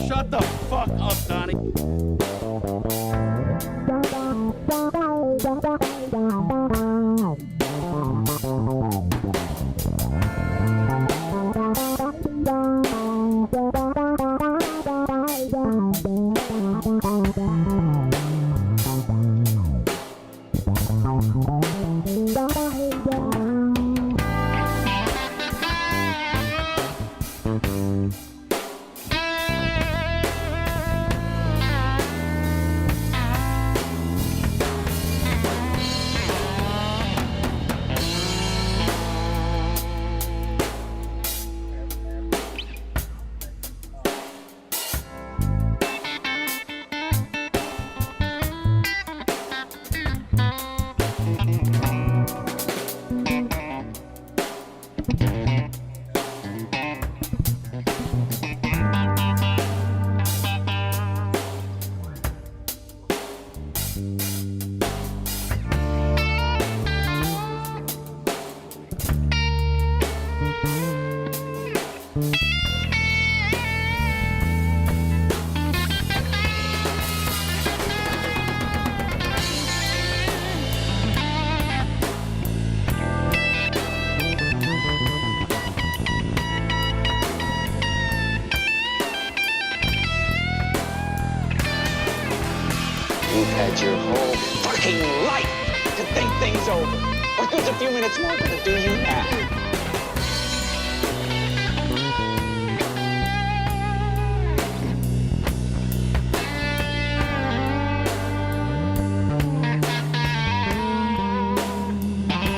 Shut the fuck up, Donnie. You've had your whole fucking life to think things over. What good's a few minutes more gonna do you now?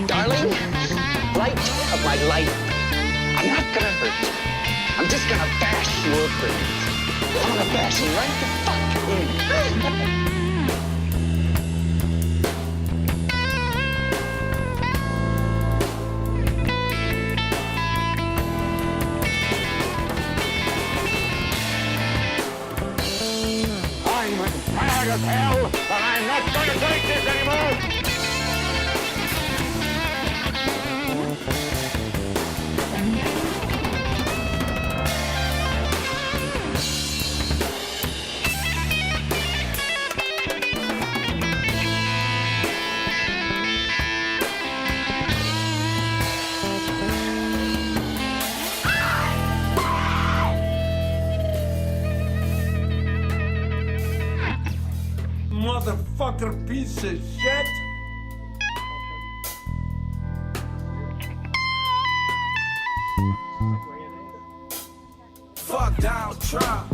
Darling, light of my life, I'm not gonna hurt you. I'm just gonna bash your brains. I'm gonna bash him right the fuck in. I'm a hell, but I'm not going to take this anymore. Motherfucker piece of shit. Fuck Donald Trump.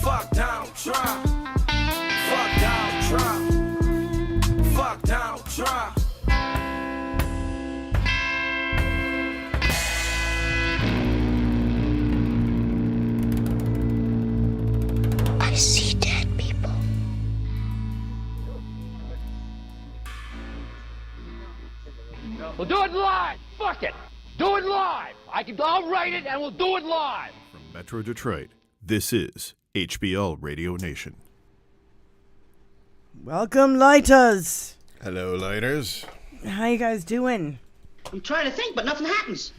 Fuck Donald Trump. Fuck Donald Trump. Fuck Donald Trump. I see dead people. We'll do it live. Fuck it. Do it live. I'll write it and we'll do it live. From Metro Detroit, this is HBL Radio Nation. Welcome, lighters. Hello, lighters. How you guys doing? I'm trying to think, but nothing happens.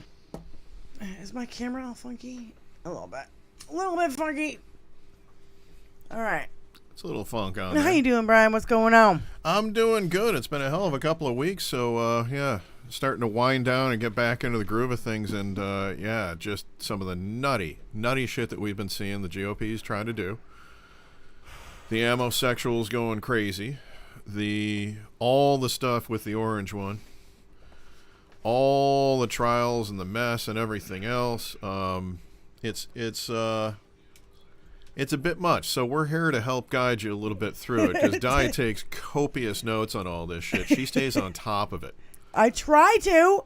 Is my camera all funky? A little bit. A little bit funky. All right. It's a little funk on How there. you doing, Brian? What's going on? I'm doing good. It's been a hell of a couple of weeks, so yeah, starting to wind down and get back into the groove of things, and yeah, just some of the nutty shit that we've been seeing the GOP's trying to do. The ammo-sexuals going crazy. All the stuff with the orange one. All the trials and the mess and everything else. It's a bit much, so we're here to help guide you a little bit through it, because Di takes copious notes on all this shit. She stays on top of it. I try to.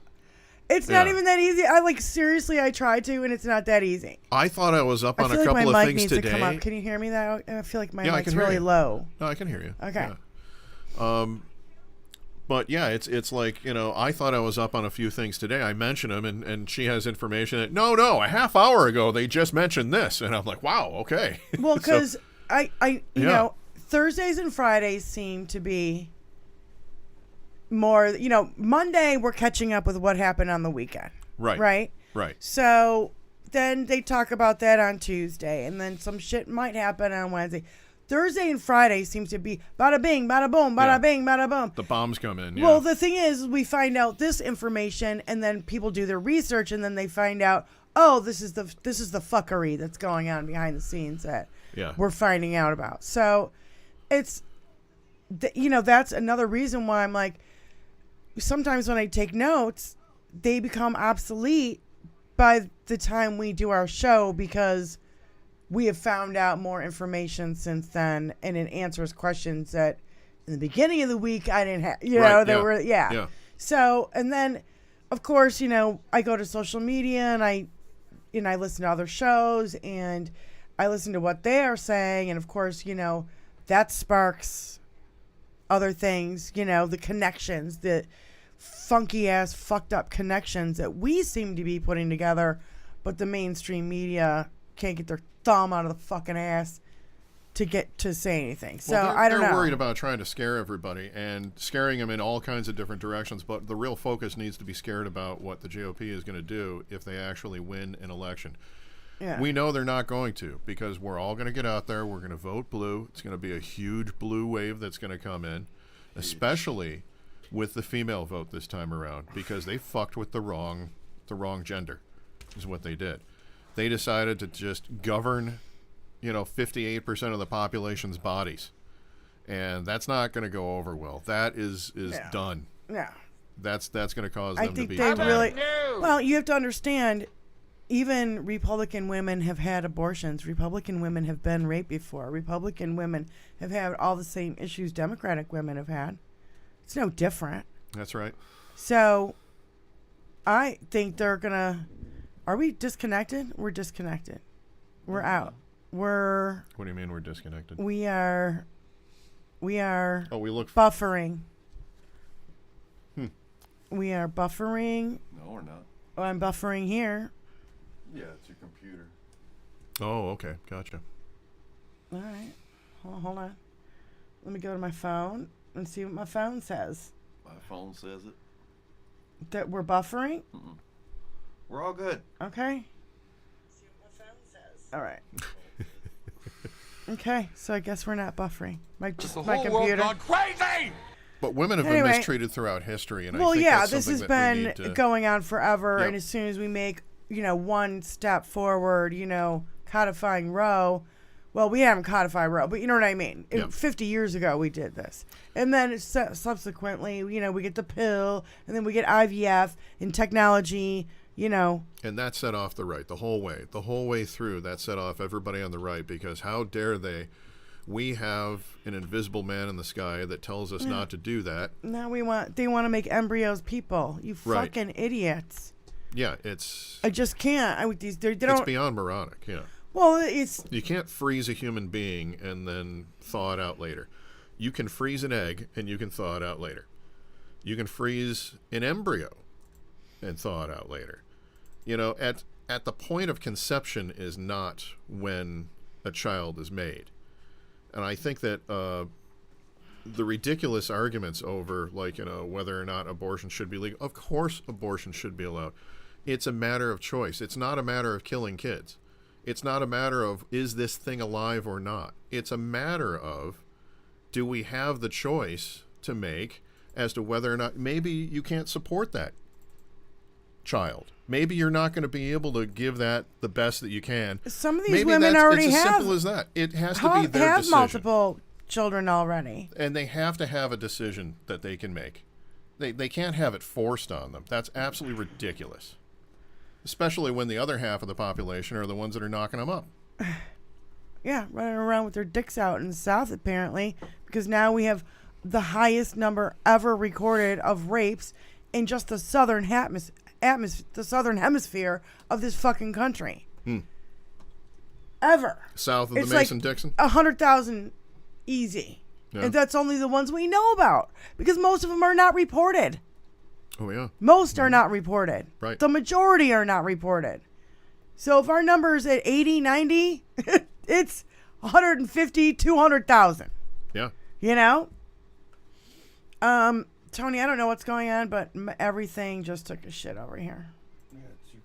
It's not Yeah. even that easy. Seriously, I try to, and it's not that easy. I thought I was up I on feel a like couple my of mic things needs today. to come up. Can you hear me? That I feel like my Yeah, I mic's can hear really you. low. No, I can hear you. Okay. Yeah. But yeah, it's like, I thought I was up on a few things today. I mentioned them, and she has information that, no, a half hour ago they just mentioned this. And I'm like, wow, okay. Well, because you Yeah. know, Thursdays and Fridays seem to be more, Monday we're catching up with what happened on the weekend. Right. So then they talk about that on Tuesday, and then some shit might happen on Wednesday. Thursday and Friday seems to be bada bing, bada boom, bada Yeah. bing, bada boom. The bombs come in. Yeah. Well, the thing is, we find out this information, and then people do their research, and then they find out, oh, this is the fuckery that's going on behind the scenes that Yeah. we're finding out about. So it's, that's another reason why I'm like, sometimes when I take notes, they become obsolete by the time we do our show, because we have found out more information since then, and it answers questions that in the beginning of the week I didn't have, Yeah. So, and then of course, I go to social media and I listen to other shows and I listen to what they are saying, and of course, that sparks other things, the connections, the funky ass fucked up connections that we seem to be putting together, but the mainstream media can't get their thumb out of the fucking ass to get to say anything. So Well, I don't know. They're worried about trying to scare everybody and scaring them in all kinds of different directions, but the real focus needs to be scared about what the GOP is going to do if they actually win an election. Yeah. We know they're not going to, because we're all going to get out there. We're going to vote blue. It's going to be a huge blue wave that's going to come in, especially with the female vote this time around, because they fucked with the wrong gender is what they did. They decided to just govern, 58% of the population's bodies. And that's not going to go over well. That is done. Yeah. That's going to cause I them to think be they done. really. Well, you have to understand, even Republican women have had abortions. Republican women have been raped before. Republican women have had all the same issues Democratic women have had. It's no different. That's right. So, I think they're gonna. Are we disconnected? We're disconnected. We're out. What do you mean we're disconnected? We are. Oh, we look. Buffering. We are buffering. No, we're not. Oh, I'm buffering here. Yeah, it's your computer. Oh, okay. Gotcha. All right. Hold on. Let me go to my phone and see what my phone says. My phone says it. That we're buffering? We're all good. Okay. See what my phone says. All right. Okay, so I guess we're not buffering. My computer. crazy! But women have been mistreated throughout history, and I think that's this has something that we need been to... going on forever. Yep. And as soon as we make, one step forward, codifying Roe. Well, we haven't codified Roe, but you know what I mean. Yep. 50 years ago, we did this, and then subsequently, we get the pill, and then we get IVF and technology. And that set off the right the whole way through. That set off everybody on the right, because how dare they? We have an invisible man in the sky that tells us not to do that. Now they want to make embryos people. You fucking idiots. Yeah, it's. I just can't. It's beyond moronic. Yeah. Well, you can't freeze a human being and then thaw it out later. You can freeze an egg and you can thaw it out later. You can freeze an embryo and thaw it out later. At the point of conception is not when a child is made. And I think that the ridiculous arguments over, whether or not abortion should be legal. Of course abortion should be allowed. It's a matter of choice. It's not a matter of killing kids. It's not a matter of, is this thing alive or not? It's a matter of, do we have the choice to make as to whether or not, maybe you can't support that child. Maybe you're not going to be able to give that the best that you can. Some of these women already it's have. as simple as that. It has to be their decision. Multiple children already. And they have to have a decision that they can make. They can't have it forced on them. That's absolutely ridiculous. Especially when the other half of the population are the ones that are knocking them up. Yeah, running around with their dicks out in the South, apparently, because now we have the highest number ever recorded of rapes in just the southern the southern hemisphere of this fucking country. Ever. South of the Mason-Dixon? 100,000 easy. Yeah. And that's only the ones we know about, because most of them are not reported. Oh, yeah. Most are not reported. Right. The majority are not reported. So if our number is at 80, 90, it's 150, 200,000. Yeah. Tony, I don't know what's going on, but everything just took a shit over here. Yeah, it's your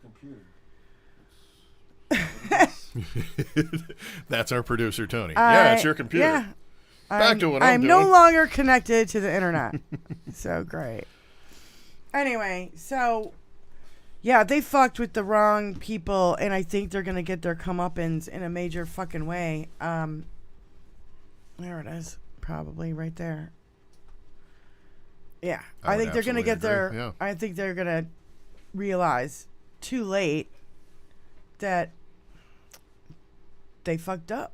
computer. That's our producer, Tony. It's your computer. Yeah. Back to what I'm doing. no longer connected to the internet. So great. Anyway, so yeah, they fucked with the wrong people, and I think they're gonna get their comeuppance in a major fucking way. There it is, probably right there. Yeah, I think they're gonna get their. Yeah. I think they're gonna realize too late that they fucked up.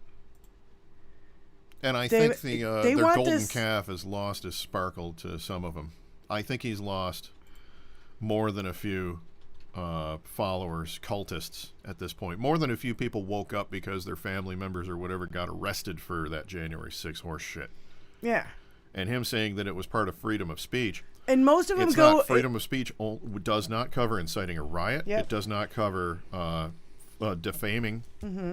And I think their golden calf has lost his sparkle to some of them. I think he's lost more than a few followers, cultists at this point. More than a few people woke up because their family members or whatever got arrested for that January 6th horse shit. Yeah. And him saying that it was part of freedom of speach. And most of them it's go... Not, freedom of speech does not cover inciting a riot. Yep. It does not cover defaming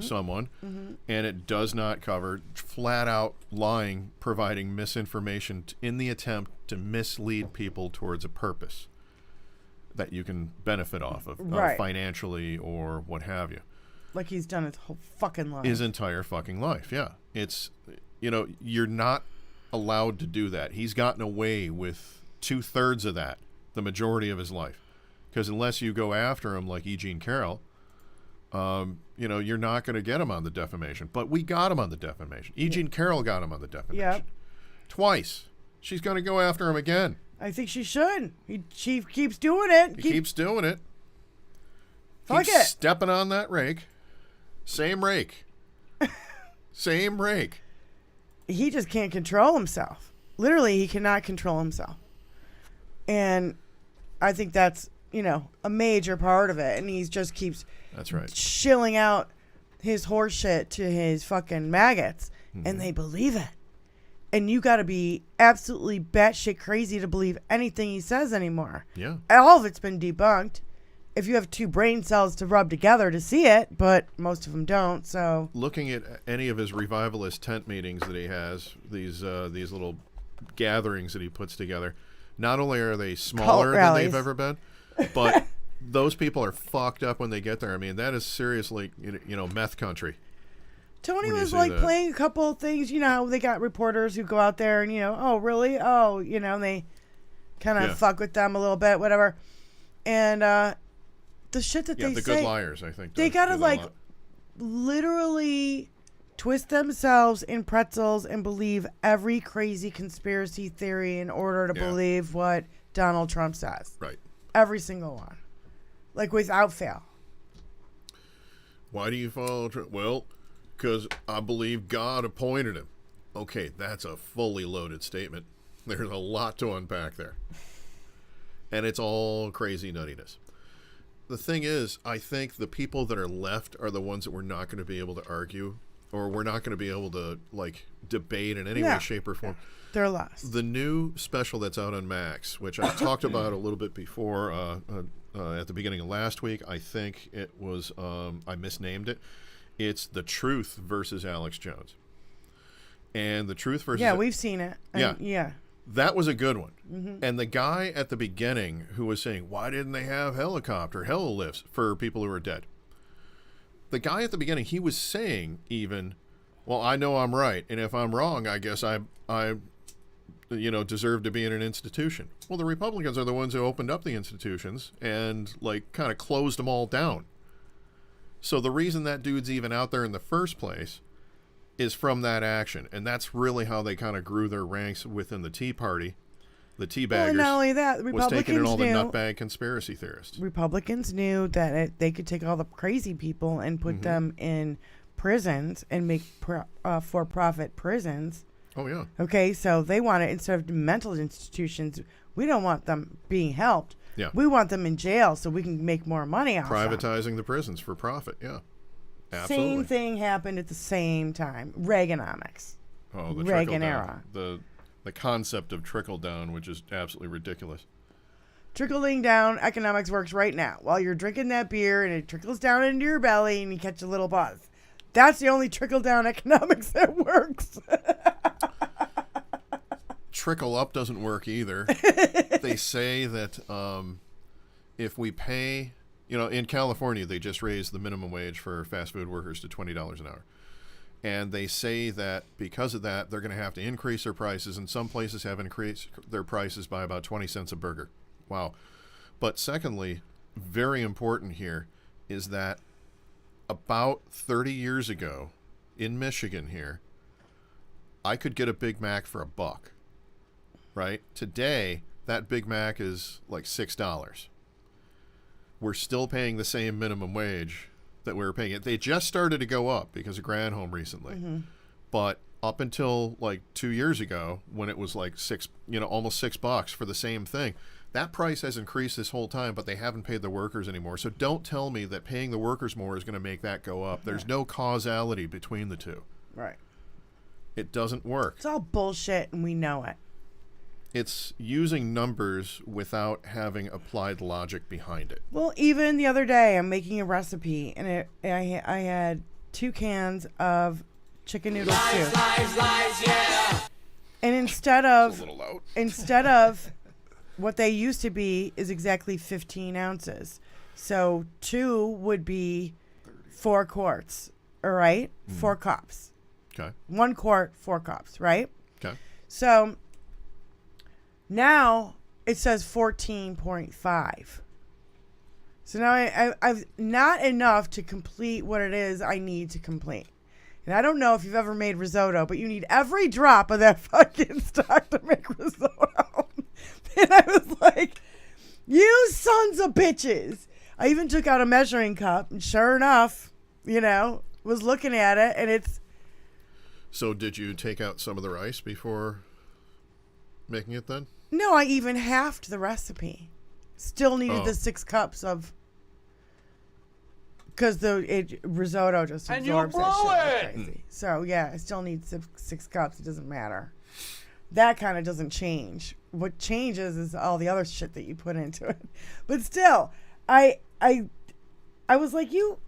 someone. And it does not cover flat out lying, providing misinformation in the attempt to mislead people towards a purpose that you can benefit off of, right, financially or what have you. Like he's done his whole fucking life. His entire fucking life, yeah. It's, you're not allowed to do that. He's gotten away with 2/3 of that, the majority of his life. Because unless you go after him like E. Jean Carroll, you're not going to get him on the defamation. But we got him on the defamation. E. Jean Carroll got him on the defamation. Yep. Twice. She's going to go after him again. I think she should. She keeps doing it. He keeps doing it. Fuck keeps it. Stepping on that rake. Same rake. Same rake. He just can't control himself. Literally, he cannot control himself. And I think that's, a major part of it. And he just keeps that's right, shilling out his horse shit to his fucking maggots. And they believe it. And you got to be absolutely batshit crazy to believe anything he says anymore. Yeah. All of it's been debunked. if you have two brain cells to rub together to see it, but most of them don't. So looking at any of his revivalist tent meetings that he has, these little gatherings that he puts together, not only are they smaller than they've ever been, but those people are fucked up when they get there. I mean, that is seriously, meth country. Tony was like playing a couple of things. You know, they got reporters who go out there and, oh, really? Oh, and they kind of fuck with them a little bit, whatever. And the shit that they the say. good liars, I think. They got to, like, literally twist themselves in pretzels and believe every crazy conspiracy theory in order to believe what Donald Trump says. Right. Every single one. Like, without fail. Why do you follow Trump? Well, because I believe God appointed him. Okay, that's a fully loaded statement. There's a lot to unpack there. And it's all crazy nuttiness. The thing is, I think the people that are left are the ones that we're not going to be able to argue, or we're not going to be able to, like, debate in any way, shape, or form. They're lost. The new special that's out on Max, which I talked about a little bit before at the beginning of last week, I think it was, I misnamed it. It's The Truth versus Alex Jones. And The Truth versus... Yeah, we've seen it. Yeah. That was a good one. Mm-hmm. And the guy at the beginning who was saying, why didn't they have heli lifts for people who are dead? The guy at the beginning, he was saying even, well, I know I'm right. And if I'm wrong, I guess I deserve to be in an institution. Well, the Republicans are the ones who opened up the institutions and, like, kind of closed them all down. So the reason that dude's even out there in the first place is from that action. And that's really how they kind of grew their ranks within the Tea Party. The tea baggers. Well, not only that, was taking in all the nutbag conspiracy theorists. Republicans knew that they could take all the crazy people and put them in prisons and make for-profit prisons. Oh, yeah. Okay, so they want it, instead of mental institutions, we don't want them being helped. Yeah. We want them in jail so we can make more money off them. Privatizing the prisons for profit, yeah. Absolutely. Same thing happened at the same time. Reaganomics. Oh, the Reagan era. The concept of trickle down, which is absolutely ridiculous. Trickling down economics works right now. While you're drinking that beer and it trickles down into your belly and you catch a little buzz. That's the only trickle down economics that works. Trickle up doesn't work either. They say that if we pay, in California, they just raised the minimum wage for fast food workers to $20 an hour. And they say that because of that, they're going to have to increase their prices. And some places have increased their prices by about 20 cents a burger. Wow. But secondly, very important here, is that about 30 years ago in Michigan here, I could get a Big Mac for $1. Right? Today, that Big Mac is like $6. We're still paying the same minimum wage that we were paying it. They just started to go up because of Granholm recently. Mm-hmm. But up until like 2 years ago, when it was like almost $6 for the same thing, that price has increased this whole time, but they haven't paid the workers anymore. So don't tell me that paying the workers more is going to make that go up. There's no causality between the two. Right. It doesn't work. It's all bullshit, and we know it. It's using numbers without having applied logic behind it. Well, even the other day, I'm making a recipe, and I had 2 cans of chicken noodle soup. Lies, yeah. And instead of what they used to be is exactly 15 ounces. So 2 would be 4 quarts, all right? 4 cups. Okay. 1 quart, 4 cups, right? Okay. So now it says 14.5. So now I've not enough to complete what it is I need to complete. And I don't know if you've ever made risotto, but you need every drop of that fucking stock to make risotto. And I was like, you sons of bitches. I even took out a measuring cup, and sure enough, was looking at it, and it's... So did you take out some of the rice before making it then? No, I even halved the recipe. Still needed the 6 cups of... Because the risotto just absorbs that shit like crazy. So, yeah, I still need 6 cups. It doesn't matter. That kind of doesn't change. What changes is all the other shit that you put into it. But still, I was like, you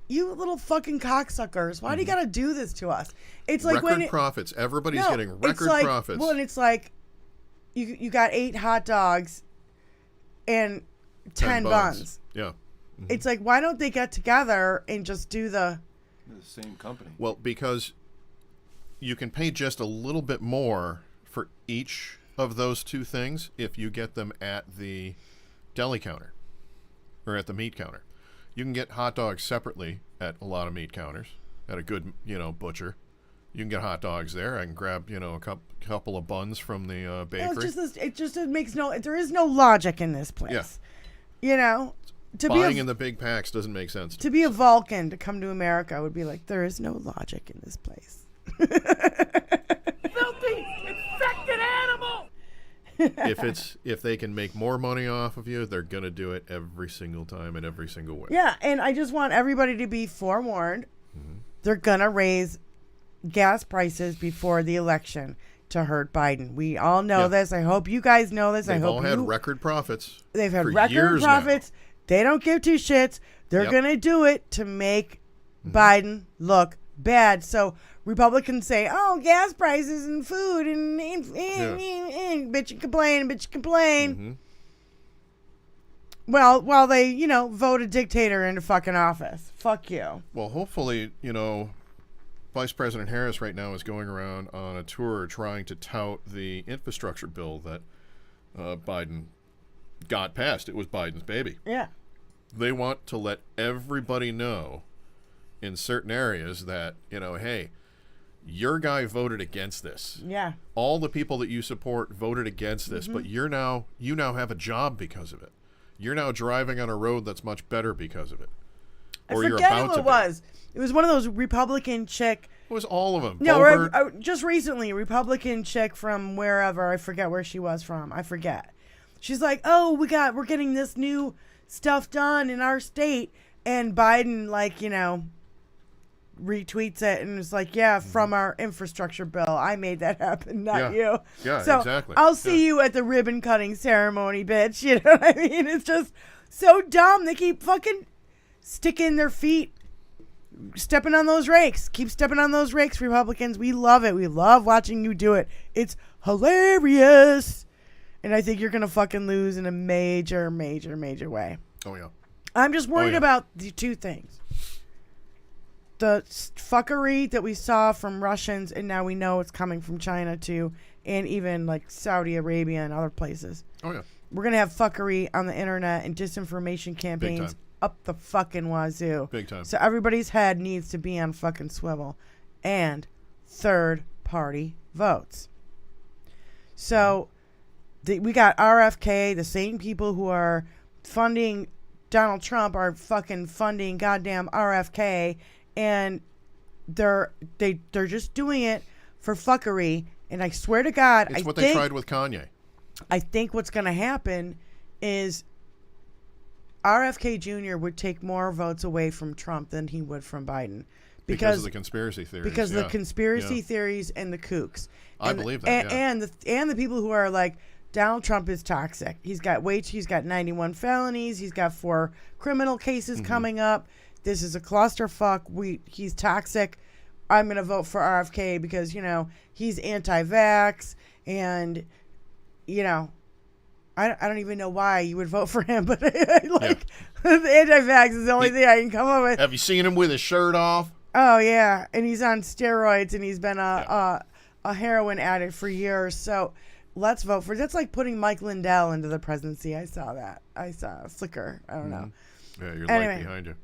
little fucking cocksuckers. Why do you gotta do this to us? It's like record profits. Everybody's getting record profits. Well, and it's like you got 8 hot dogs and 10 buns. Yeah. It's like, why don't they get together and just do the same company? Well, because you can pay just a little bit more for each of those two things if you get them at the deli counter or at the meat counter. You can get hot dogs separately at a lot of meat counters, at a good, butcher. You can get hot dogs there. I can grab, a couple of buns from the bakery. It makes there is no logic in this place. Yeah. Buying in the big packs doesn't make sense. To be a Vulcan to come to America would be like, there is no logic in this place. Filthy, infected animal! If they can make more money off of you, they're gonna do it every single time in every single way. Yeah, and I just want everybody to be forewarned. They're gonna raise gas prices before the election to hurt Biden. We all know this. I hope you guys know this. They've I hope all had record profits. They've had for record years profits. now. They don't give two shits. They're gonna do it to make Biden look bad. So Republicans say, "Oh, gas prices and food and bitch and complain." Well, while they, vote a dictator into fucking office. Fuck you. Well, hopefully, Vice President Harris right now is going around on a tour trying to tout the infrastructure bill that Biden got passed. It was Biden's baby. Yeah. They want to let everybody know in certain areas that, hey, your guy voted against this. Yeah. All the people that you support voted against this, but you now have a job because of it. You're now driving on a road that's much better because of it. Or you're about to. I forget who it was. It was one of those Republican chick. It was all of them. No, just recently, Republican chick from wherever. I forget where she was from. I forget. She's like, "Oh, we're getting this new stuff done in our state," and Biden, retweets it and is like, "Yeah, from our infrastructure bill, I made that happen, not you." Yeah, so exactly. I'll see you at the ribbon cutting ceremony, bitch. You know what I mean? It's just so dumb. They keep fucking sticking their feet, stepping on those rakes. Keep stepping on those rakes, Republicans. We love it. We love watching you do it. It's hilarious. And I think you're going to fucking lose in a major, major, major way. Oh, yeah. I'm just worried about the two things. The fuckery that we saw from Russians, and now we know it's coming from China too, and even like Saudi Arabia and other places. Oh, yeah. We're going to have fuckery on the internet and disinformation campaigns up the fucking wazoo. Big time. So everybody's head needs to be on fucking swivel. And third-party votes. So we got RFK, the same people who are funding Donald Trump are fucking funding goddamn RFK, and they're just doing it for fuckery. And I swear to God, it's what they tried with Kanye. I think what's going to happen is RFK Jr. would take more votes away from Trump than he would from Biden. Because of the conspiracy theories. Because of the conspiracy theories and the kooks. I believe that, and the people who are like, Donald Trump is toxic. He's got 91 felonies. He's got 4 criminal cases coming up. This is a clusterfuck. He's toxic. I'm going to vote for RFK because, he's anti-vax. And, I don't even know why you would vote for him. But the anti-vax is the only thing I can come up with. Have you seen him with his shirt off? Oh, yeah. And he's on steroids, and he's been a heroin addict for years. So let's vote for it. That's like putting Mike Lindell into the presidency. I saw that. I saw a flicker. I don't know. Yeah, your light behind you.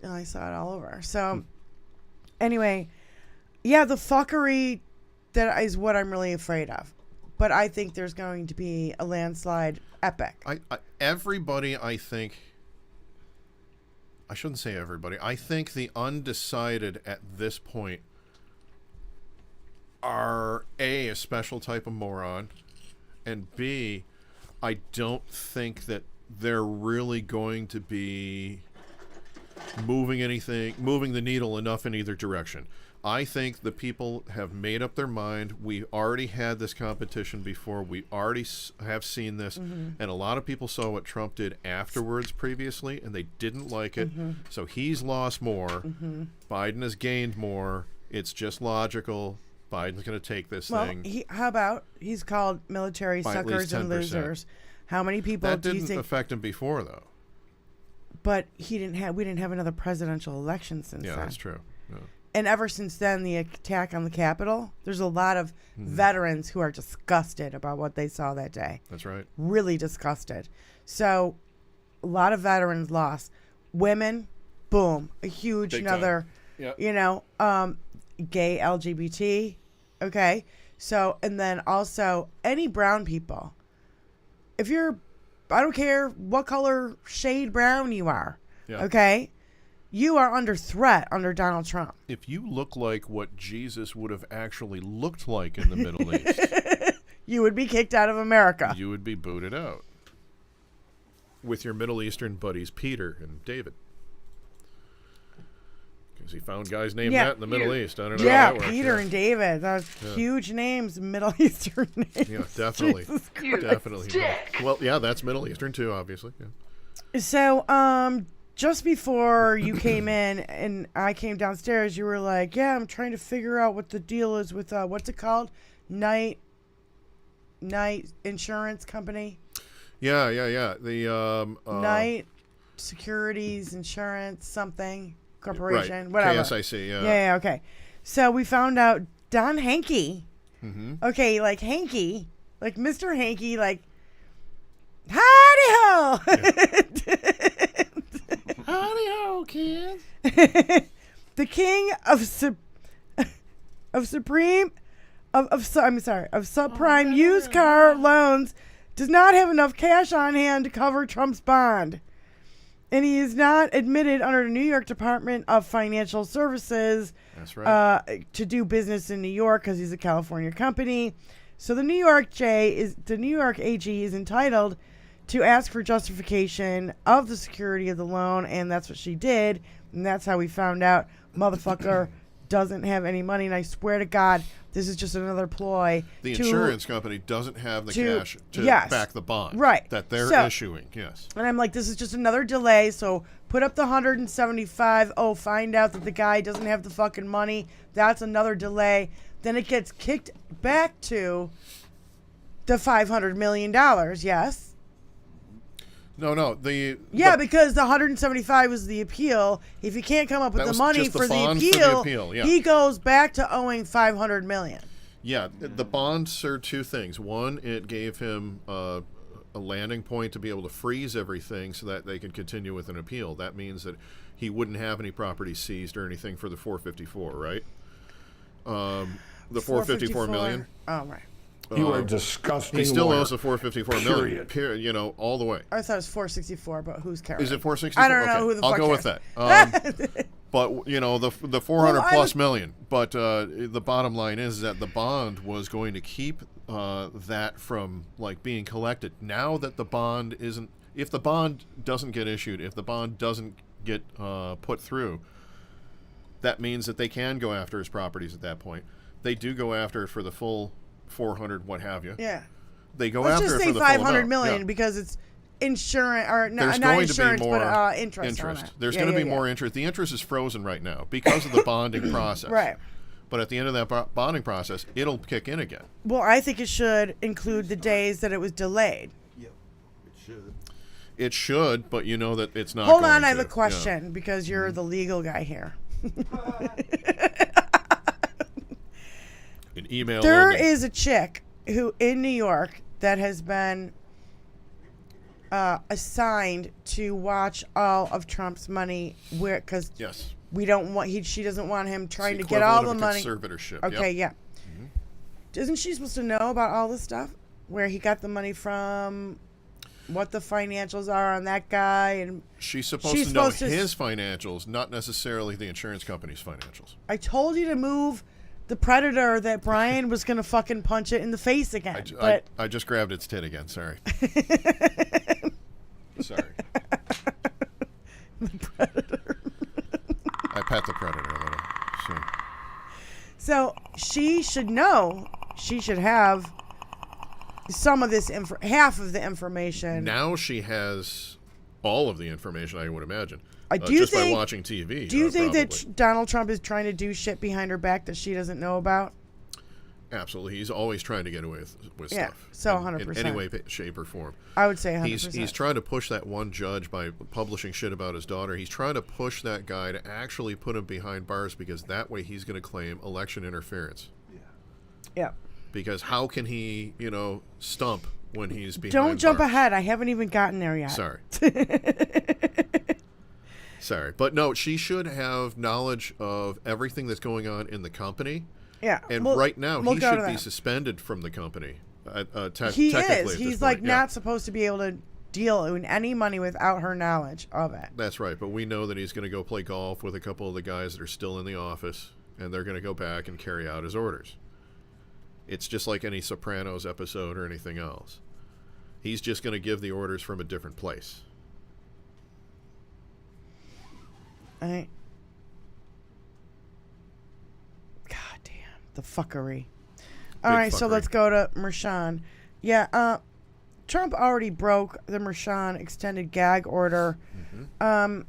I saw it all over. So anyway, the fuckery that is what I'm really afraid of. But I think there's going to be a landslide epic. Everybody, I think... I shouldn't say everybody. I think the undecided at this point are A, a special type of moron, and B, I don't think that they're really going to be moving the needle enough in either direction. I think the people have made up their mind. We already had this competition before. We already have seen this. And a lot of people saw what Trump did afterwards previously, and they didn't like it. So he's lost more. Biden has gained more. It's just logical. Biden's going to take this thing. How about he's called military By at suckers least and 10%. losers? How many people That do you didn't think? affect him before, though. But we didn't have another presidential election since Yeah, then. that's true. Yeah. And ever since then, the attack on the Capitol, there's a lot of veterans who are disgusted about what they saw that day. That's right. Really disgusted. So a lot of veterans lost. Women, boom, a huge Big another, Yep. Gay LGBT. Okay. So, and then also any brown people. If you're, I don't care what color shade brown you are. Yeah. Okay. You are under threat under Donald Trump. If you look like what Jesus would have actually looked like in the Middle East, You would be kicked out of America. you would be booted out with your Middle Eastern buddies Peter and David. Because he found guys named that in the Middle East. I don't know how Yeah, that works. Peter and David. Those huge names, Middle Eastern names. Yeah, definitely. Jesus Definitely. Well, yeah, that's Middle Eastern too, obviously. Yeah. So, just before you came in and I came downstairs, you were like, "Yeah, I'm trying to figure out what the deal is with what's it called, Night Insurance Company, Yeah. The Night Securities Insurance something right. Corporation, whatever." KSIC. Yeah. Okay. So we found out Don Hankey. Mm-hmm. Okay, like Hanky, like Mr. Hanky, like howdy ho. Howdy ho, kids. The king of subprime used car loans does not have enough cash on hand to cover Trump's bond. And he is not admitted under the New York Department of Financial Services That's right. to do business in New York because he's a California company. So the New York AG is entitled to ask for justification of the security of the loan, and that's what she did. And that's how we found out motherfucker doesn't have any money. And I swear to God, this is just another ploy. The insurance company doesn't have the cash to yes, back the bond right, that they're so, issuing. Yes. And I'm like, this is just another delay. So put up the 175. Oh, find out that the guy doesn't have the fucking money. That's another delay. Then it gets kicked back to the $500 million. Yes. No. Because the 175 was the appeal. If you can't come up with That the was money just the for the bond for the appeal, appeal, yeah. he goes back to owing $500 million. Yeah, the bond served two things. One, it gave him a landing point to be able to freeze everything so that they could continue with an appeal. That means that he wouldn't have any property seized or anything for the 454, right? The 454 million. Oh, right. You are disgusting. He still lawyer. owes the 454 million. Period. All the way. I thought it was 464, but who's caring? Is it 464? I don't know Okay, who the I'll fuck go with cares. that. But the 400 Well, plus million. But the bottom line is that the bond was going to keep that from being collected. Now that the bond isn't, if the bond doesn't get issued, if the bond doesn't get put through, that means that they can go after his properties at that point. They do go after it for the full 400, what have you. Yeah. They go Let's after just it say for the full 500 amount. million Yeah. because it's insurance or There's not going insurance, to be more but interest. On it. There's Yeah, going to yeah, be yeah. more interest. The interest is frozen right now because of the bonding process. Right. But at the end of that bonding process, it'll kick in again. Well, I think it should include the days that it was delayed. Yep, it should. It should, but you know that it's not. Hold going on, I have to. a question because you're the legal guy here. An email. There only. is a chick who in New York that has been assigned to watch all of Trump's money, because Yes. we don't want she doesn't want him trying It's to get all the equivalent money. of a conservatorship. Okay, Yep. yeah. Isn't she supposed to know about all this stuff? Where he got the money from, what the financials are on that guy, and She's supposed She's to know supposed to- his financials, not necessarily the insurance company's financials. I told you to move the predator that Brian was gonna fucking punch it in the face again. I just grabbed its tit again. Sorry. Sorry. The predator. I pet the predator a little. So. So she should know. She should have some of this, half of the information. Now she has all of the information, I would imagine. Do you just think, by watching TV. Do you think probably. that Donald Trump is trying to do shit behind her back that she doesn't know about? Absolutely. He's always trying to get away with Yeah, stuff. so in 100%. any way, shape, or form. I would say 100%. He's trying to push that one judge by publishing shit about his daughter. He's trying to push that guy to actually put him behind bars because that way he's going to claim election interference. Yeah. Because how can he, stump when he's behind Don't jump bars? ahead. I haven't even gotten there yet. Sorry. Sorry. But no, she should have knowledge of everything that's going on in the company. Yeah. And right now, he should be suspended from the company. He technically is. He's like not supposed to be able to deal in any money without her knowledge of it. That's right. But we know that he's going to go play golf with a couple of the guys that are still in the office, and they're going to go back and carry out his orders. It's just like any Sopranos episode or anything else. He's just going to give the orders from a different place. God damn, the fuckery. All right, so let's go to Mershon. Yeah, Trump already broke the Mershon extended gag order. And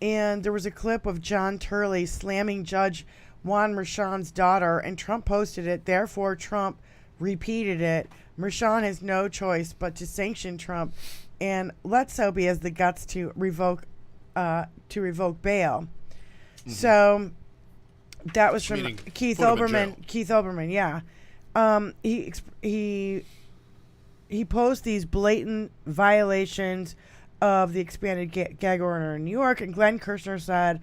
there was a clip of John Turley slamming Judge Juan Mershon's daughter, and Trump posted it. Therefore, Trump repeated it. Mershon has no choice but to sanction Trump, and let's hope he has the guts to revoke bail. So that was from Keith Olbermann. Keith Olbermann, yeah. He posed these blatant violations of the expanded gag order in New York, and Glenn Kirshner said,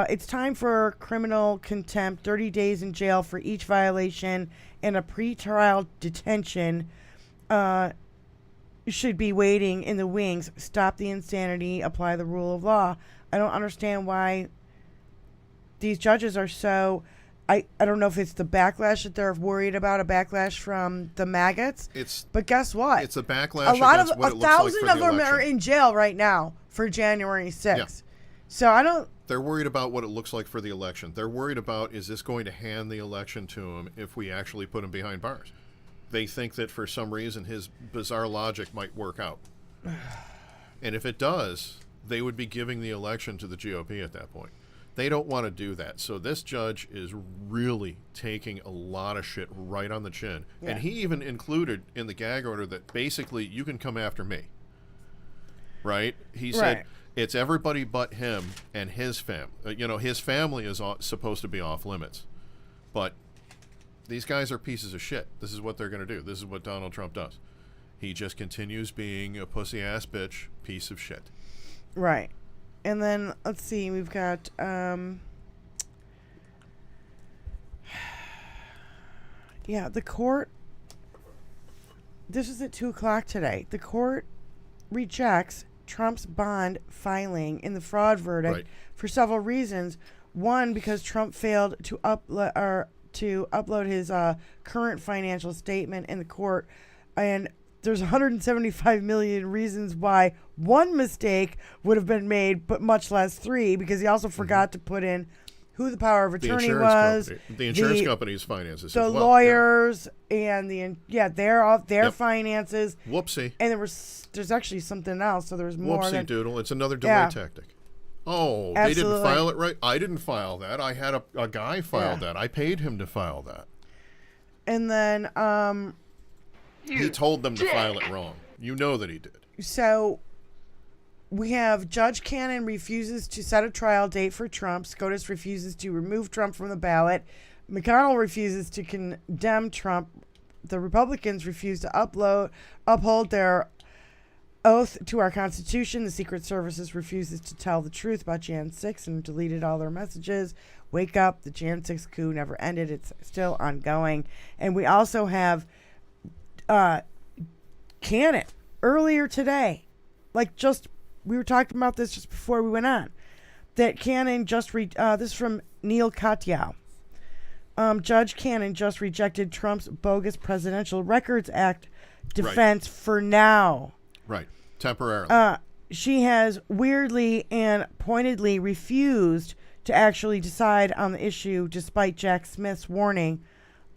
it's time for criminal contempt, 30 days in jail for each violation, and a pretrial detention should be waiting in the wings. Stop the insanity, apply the rule of law. I don't understand why these judges are so... I don't know if it's the backlash that they're worried about, a backlash from the maggots. But guess what? It's a backlash. A lot of what it looks 1,000 like of them are in jail right now for January 6th. Yeah. So I don't. They're worried about what it looks like for the election. They're worried about, is this going to hand the election to him if we actually put him behind bars? They think that for some reason his bizarre logic might work out. And if it does, they would be giving the election to the GOP at that point. They don't want to do that. So this judge is really taking a lot of shit right on the chin. Yeah. And he even included in the gag order that basically you can come after me. Right? He said it's everybody but him and his family. His family is supposed to be off limits. But these guys are pieces of shit. This is what they're going to do. This is what Donald Trump does. He just continues being a pussy-ass bitch piece of shit. Right. And then, let's see, we've got, the court, this is at 2 o'clock today. The court rejects Trump's bond filing in the fraud verdict for several reasons. One, because Trump failed to upload his current financial statement in the court, and there's 175 million reasons why one mistake would have been made, but much less 3, because he also forgot to put in who the power of attorney was. The insurance company's finances. The lawyers and their finances. Whoopsie. And there's actually something else, so there's more. Whoopsie doodle. It's another delay tactic. Oh, absolutely. They didn't file it right? I didn't file that. I had a guy file that. I paid him to file that. And then... he told them to file it wrong. You know that he did. So we have Judge Cannon refuses to set a trial date for Trump. SCOTUS refuses to remove Trump from the ballot. McConnell refuses to condemn Trump. The Republicans refuse to uphold their oath to our Constitution. The Secret Services refuses to tell the truth about Jan 6 and deleted all their messages. Wake up. The Jan 6 coup never ended. It's still ongoing. And we also have Cannon earlier today, we were talking about this just before we went on, that Cannon just this is from Neil Katyal. Judge Cannon just rejected Trump's bogus Presidential Records Act defense for now. Right. Temporarily. She has weirdly and pointedly refused to actually decide on the issue, despite Jack Smith's warning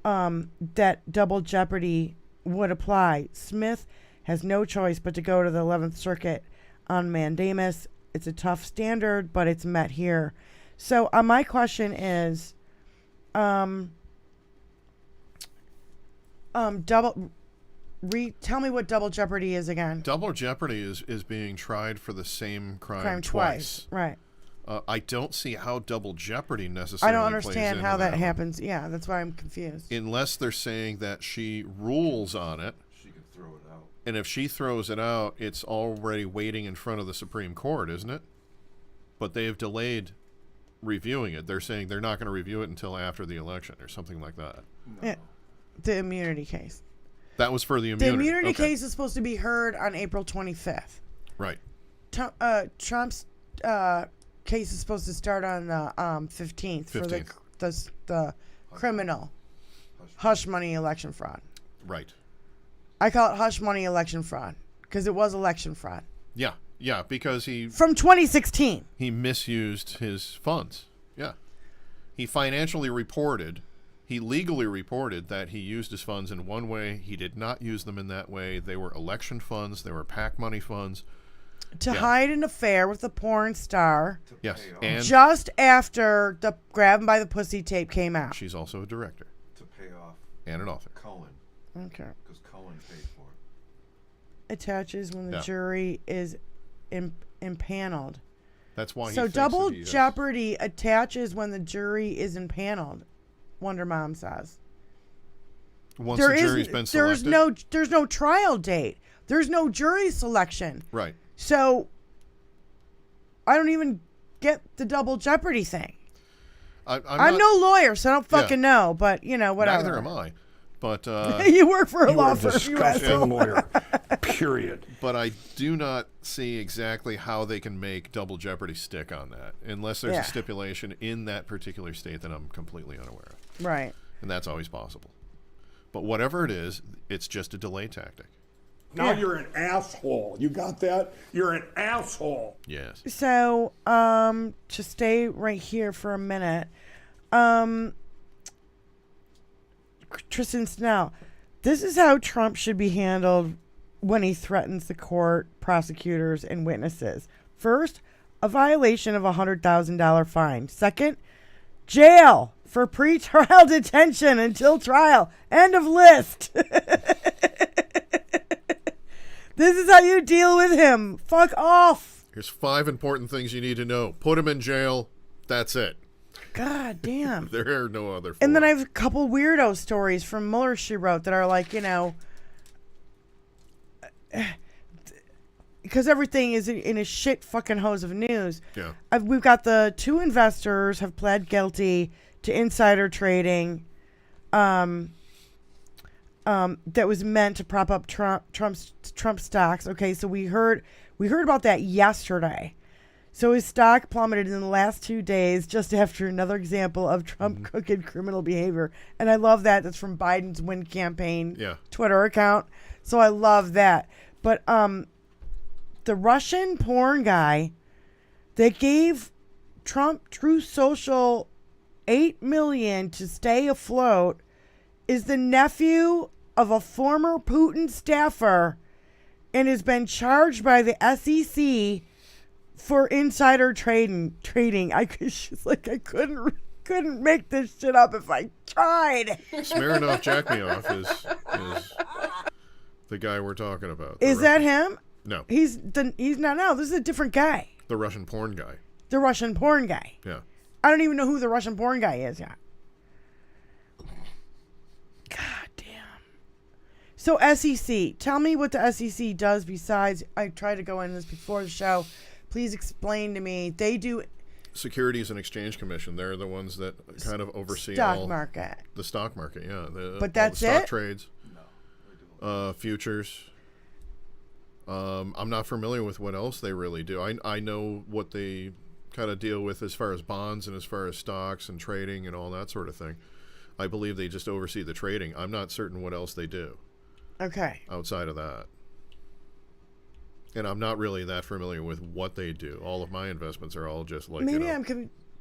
that double jeopardy would apply. Smith has no choice but to go to the 11th Circuit on mandamus. It's a tough standard, but it's met here. So my question is, tell me what double jeopardy is again. Double jeopardy is being tried for the same crime twice. Right. I don't see how double jeopardy necessarily. I don't plays understand into how that one. happens. Yeah, that's why I'm confused. Unless they're saying that she rules on it. She could throw it out. And if she throws it out, it's already waiting in front of the Supreme Court, isn't it? But they have delayed reviewing it. They're saying they're not going to review it until after the election or something like that. No. Yeah, the immunity case. That was for the immunity. The immunity Okay. case is supposed to be heard on April 25th. Right. Trump's case is supposed to start on the 15th for the criminal hush money election fraud. Right. I call it hush money election fraud because it was election fraud. Yeah, because from 2016. He misused his funds. Yeah. He legally reported that he used his funds in one way. He did not use them in that way. They were election funds. They were PAC money funds. To hide an affair with a porn star. Yes. And just after the Grab 'em by the Pussy tape came out. She's also a director. To pay off And an author. Cohen. Okay. Because Cohen paid for it. Attaches when the jury is impaneled. That's why. So double jeopardy attaches when the jury is impaneled. Wonder Mom says. Once the jury's been selected. There's no trial date. There's no jury selection. Right. So I don't even get the double jeopardy thing. I'm no lawyer, so I don't fucking know. But whatever. Neither am I. But you work for a law firm. Disgusting lawyer. Period. But I do not see exactly how they can make double jeopardy stick on that, unless there's a stipulation in that particular state that I'm completely unaware of. Right. And that's always possible. But whatever it is, it's just a delay tactic. Now you're an asshole. You got that? You're an asshole. Yes. So, to stay right here for a minute, Tristan Snell, this is how Trump should be handled when he threatens the court, prosecutors, and witnesses. First, a violation of a $100,000 fine. Second, jail for pretrial detention until trial. End of list. This is how you deal with him. Fuck off. Here's 5 important things you need to know. Put him in jail. That's it. God damn. There are no other. And then I have a couple weirdo stories from Mueller she wrote that are like, because everything is in a shit fucking hose of news. Yeah. We've got the 2 investors have pled guilty to insider trading that was meant to prop up Trump stocks. Okay, so we heard about that yesterday. So his stock plummeted in the last 2 days just after another example of Trump crooked criminal behavior. And I love that. That's from Biden's Win Campaign Twitter account. So I love that. But the Russian porn guy that gave Truth Social $8 million to stay afloat is the nephew of a former Putin staffer and has been charged by the SEC for insider trading. I couldn't make this shit up if I tried. Smirnoff Jack Me Off is the guy we're talking about. Is that him? No. He's not now. This is a different guy. The Russian porn guy. The Russian porn guy. Yeah. I don't even know who the Russian porn guy is yet. God damn. So SEC, tell me what the SEC does besides, I tried to go into this before the show. Please explain to me. They do Securities and Exchange Commission. They're the ones that kind of oversee stock market. The stock market, yeah. But that's all the stock it? trades. No. Futures. I'm not familiar with what else they really do. I know what they kind of deal with as far as bonds and as far as stocks and trading and all that sort of thing. I believe they just oversee the trading. I'm not certain what else they do. Okay. Outside of that. And I'm not really that familiar with what they do. All of my investments are all just like, maybe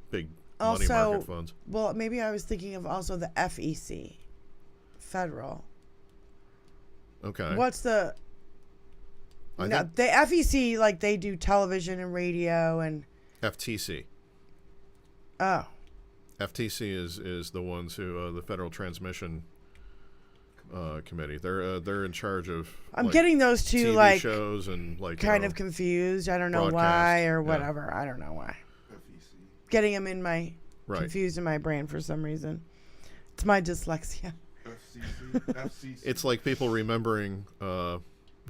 big money Also, market funds. well, maybe I was thinking of also the FEC, federal. Okay. What's the? I No, think the FEC, like they do television and radio and. FTC. Oh. FTC is the ones who the Federal Transmission Committee. They're in charge of. I'm like, getting those two TV like shows and like kind of confused. I don't know why broadcast, or yeah. whatever. I don't know why. FEC. Getting them in my Right. confused in my brain for some reason. It's my dyslexia. FCC. It's like people remembering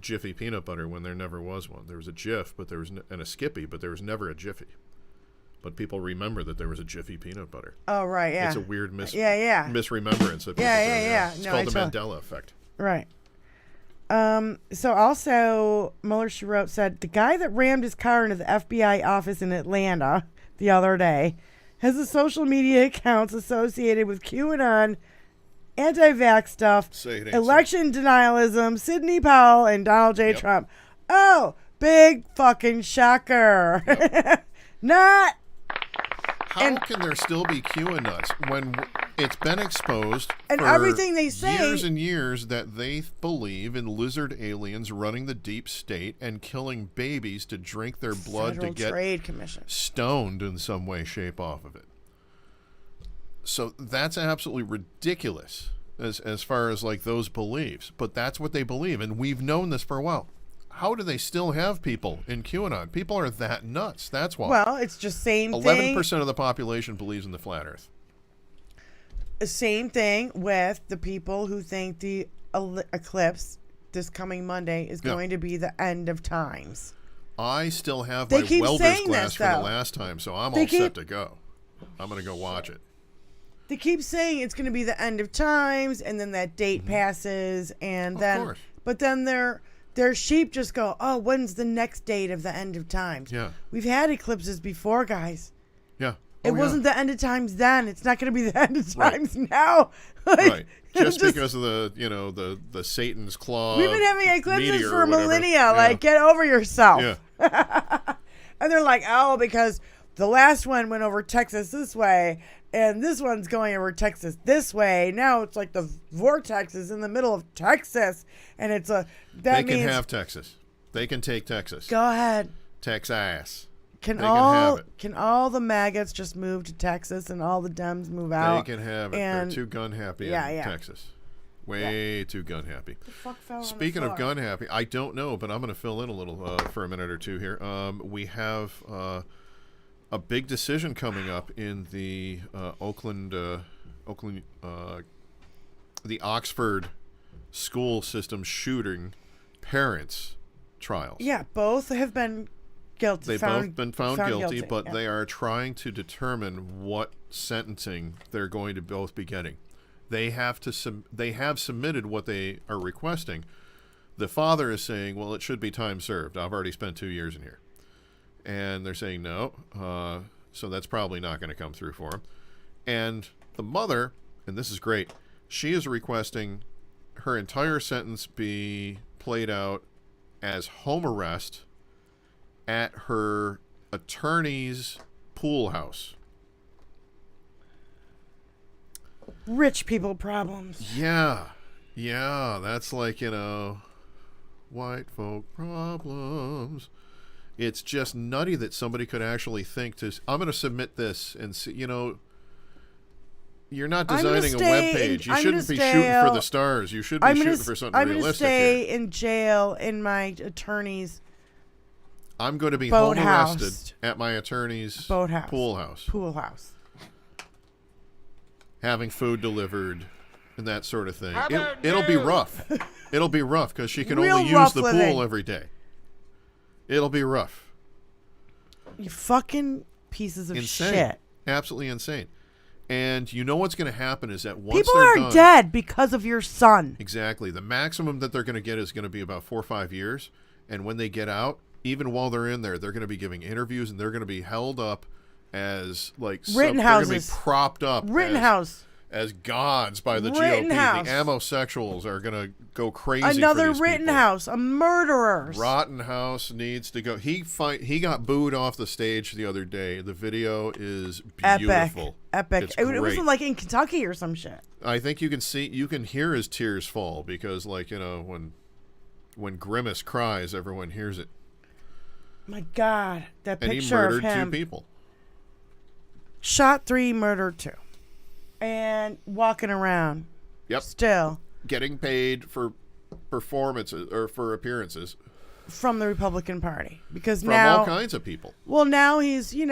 Jiffy peanut butter when there never was one. There was a Jif, but there was and a Skippy, but there was never a Jiffy. But people remember that there was a Jiffy peanut butter. Oh right, yeah. It's a weird misremembrance that people Yeah. It's No, called the I Mandela effect. Right. So also, Mueller, she wrote, said, the guy that rammed his car into the FBI office in Atlanta the other day has a social media accounts associated with QAnon, anti-vax stuff, Say it ain't election denialism, Sidney Powell, and Donald J. Yep. Trump. Oh, big fucking shocker. Yep. Not. How can there still be QAnuts when it's been exposed And for everything they say- years and years that they believe in lizard aliens running the deep state and killing babies to drink their blood Federal to get Trade Commission. stoned in some way, shape off of it. So that's absolutely ridiculous as far as like those beliefs. But that's what they believe, and we've known this for a while. How do they still have people in QAnon? People are that nuts. That's why. Well, it's just same thing. 11% of the population believes in the flat Earth. Same thing with the people who think the eclipse this coming Monday is Yeah. going to be the end of times. I still have They my keep welder's saying glass this, from the though. last time, so I'm They all set keep- to go. I'm going to go watch it. They keep saying it's going to be the end of times, and then that date passes, and Of then, course. but then their sheep just go, oh, when's the next date of the end of times? Yeah. We've had eclipses before, guys. Yeah. It Oh, yeah. wasn't the end of times then. It's not going to be the end of Right. times now. Like, Right. Just because of the Satan's claw. we've been having eclipses meteor for or whatever. millennia. Yeah. Like, get over yourself. Yeah. And they're like, oh, because the last one went over Texas this way, and this one's going over Texas this way. Now it's like the vortex is in the middle of Texas, and it's a They can have Texas. They can take Texas. Go ahead. Texas. Can They can have it. can all the maggots just move to Texas and all the Dems move out? They can have it. And They're too gun happy Yeah, in yeah. Texas. Way too gun happy. fuck fell on the Speaking of floor? gun happy, I don't know, but I'm going to fill in a little for a minute or two here. We have a big decision coming up in the Oakland, the Oxford school system shooting parents trials. Yeah, both have been guilty. They've both been found guilty, but yeah. they are trying to determine what sentencing they're going to both be getting. They have to they have submitted what they are requesting. The father is saying, well, it should be time served. I've already spent 2 years in here. And they're saying no. So that's probably not going to come through for him. And the mother, and this is great, she is requesting her entire sentence be played out as home arrest at her attorney's pool house. Rich people problems. Yeah, that's like, white folk problems. It's just nutty that somebody could actually think to, I'm going to submit this and see, you're not designing a web page. You shouldn't be shooting for the stars. You should be shooting for something realistic. I'm going to stay in jail in my attorney's I'm going to be boat home house. arrested at my attorney's Boat house. pool house. Pool house. Having food delivered and that sort of thing. It'll be rough. It'll be rough because she can Real only use rough the living. pool every day. It'll be rough. You fucking pieces of Insane. shit. Absolutely insane. And you know what's going to happen is that once People they're are done, dead because of your son. Exactly. The maximum that they're going to get is going to be about 4 or 5 years. And when they get out, even while they're in there, they're going to be giving interviews and they're going to be held up as like they're going to be Rittenhouses. propped up. Rittenhouse. as gods by the Rittenhouse. GOP. The ammosexuals are going to go crazy. Another for these Rittenhouse, a murderer. Rittenhouse needs to go. He got booed off the stage the other day. The video is beautiful. Epic. It wasn't like in Kentucky or some shit. I think you can hear his tears fall because, like, when Grimace cries, everyone hears it. My God, that And picture of him. he murdered 2 people. Shot 3, murdered 2. And walking around. Yep. Still. Getting paid for performances or for appearances. From the Republican Party. Because from now. All kinds of people. Well, now he's, He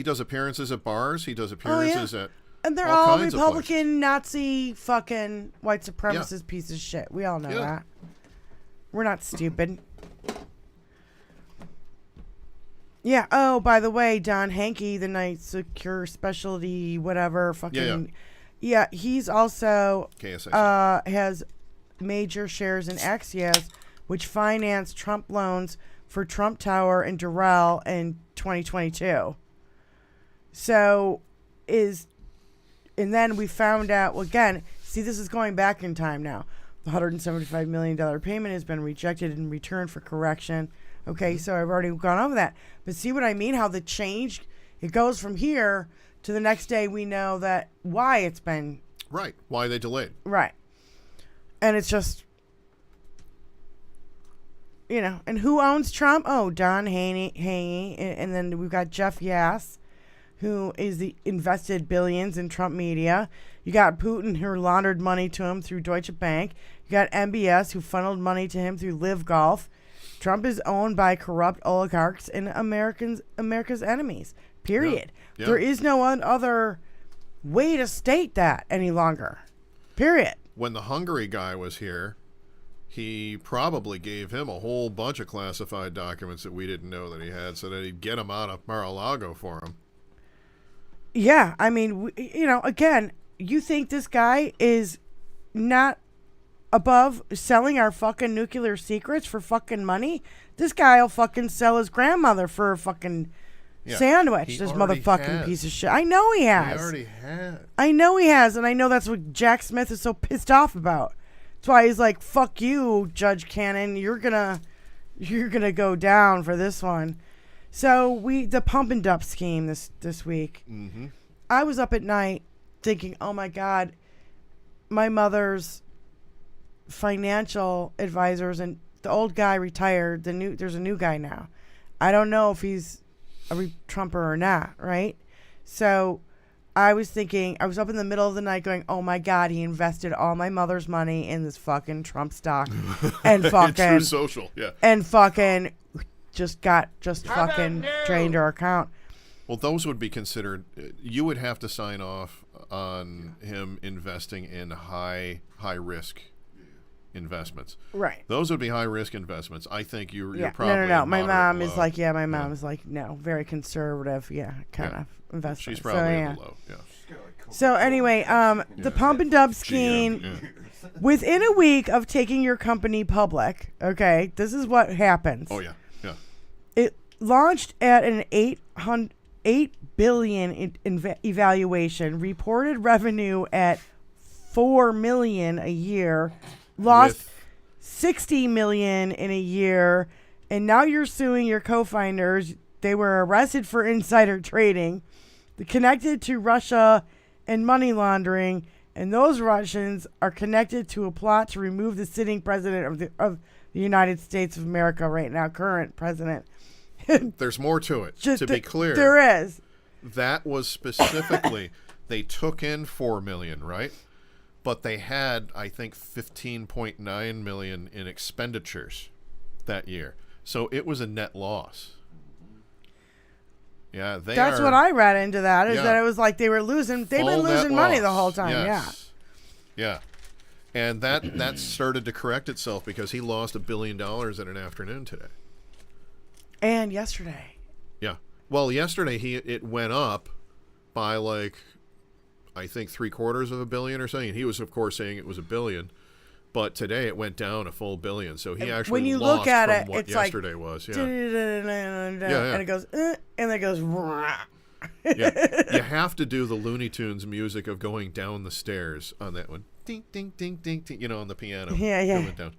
does appearances at bars. He does Oh, appearances at. And they're all all kinds of Republican, Nazi, fucking white supremacist piece of shit. We all know that. We're not stupid. Yeah. Oh, by the way, Don Hankey, the night secure specialty, whatever, fucking. Yeah, he's also KSI. has major shares in Axios, which financed Trump loans for Trump Tower and Doral in 2022. So and then we found out, well, again, see, this is going back in time now. The $175 million payment has been rejected in return for correction. Okay, so I've already gone over that. But see what I mean? How the change, it goes from here to the next day we know that why it's been. Right, why they delayed. Right. And it's just, and who owns Trump? Oh, Don Haney. And then we've got Jeff Yass, who invested billions in Trump media. You got Putin, who laundered money to him through Deutsche Bank. You got MBS, who funneled money to him through Live Golf. Trump is owned by corrupt oligarchs and America's enemies. Period. Yeah. There is no other way to state that any longer. Period. When the Hungary guy was here, he probably gave him a whole bunch of classified documents that we didn't know that he had so that he'd get them out of Mar-a-Lago for him. Yeah, I mean, again, you think this guy is not above selling our fucking nuclear secrets for fucking money? This guy will fucking sell his grandmother for a fucking sandwich. This motherfucking piece of shit. I know he has. He already has. I know he has, and I know that's what Jack Smith is so pissed off about. That's why he's like, "Fuck you, Judge Cannon. You're gonna go down for this one." So the pump and dump scheme this week. Mm-hmm. I was up at night thinking, oh my God, my mother's financial advisors, and the old guy retired. There's a new guy now. I don't know if he's a Trumper or not, right? So I was thinking, I was up in the middle of the night going, oh my God, he invested all my mother's money in this fucking Trump stock and fucking True Social, yeah, and fucking just fucking drained our account. Well, those would be considered. You would have to sign off on him investing in high risk investments. Right. Those would be high risk investments. I think you're No. probably My mom is low. like, my mom is like, no, very conservative, kind of investment. She's probably in the low. Yeah. So anyway, the pump and dump scheme. Within a week of taking your company public, okay, this is what happens. Oh yeah. It launched at an $8 billion evaluation, reported revenue at $4 million a year, lost $60 million in a year, and now you're suing your co-founders. They were arrested for insider trading, connected to Russia and money laundering, and those Russians are connected to a plot to remove the sitting president of the United States of America right now, current president. There's more to it. To be clear, there is. That was specifically they took in $4 million, right? But they had, I think, $15.9 million in expenditures that year, so it was a net loss. Yeah, that's what I read into that. Is that it was like they were losing. They've been losing money the whole time. Yes. Yeah. And that started to correct itself because he lost $1 billion in an afternoon today. And yesterday. Yeah. Well, yesterday it went up by like, I think $750 million or something. He was, of course, saying it was $1 billion, but today it went down a full $1 billion. So he actually when you lost look at from it, what it's yesterday like, was. Yeah. And it goes, and then it goes, Yeah, you have to do the Looney Tunes music of going down the stairs on that one. Ding, ding, ding, ding, ding. You know, on the piano. Yeah. Going down.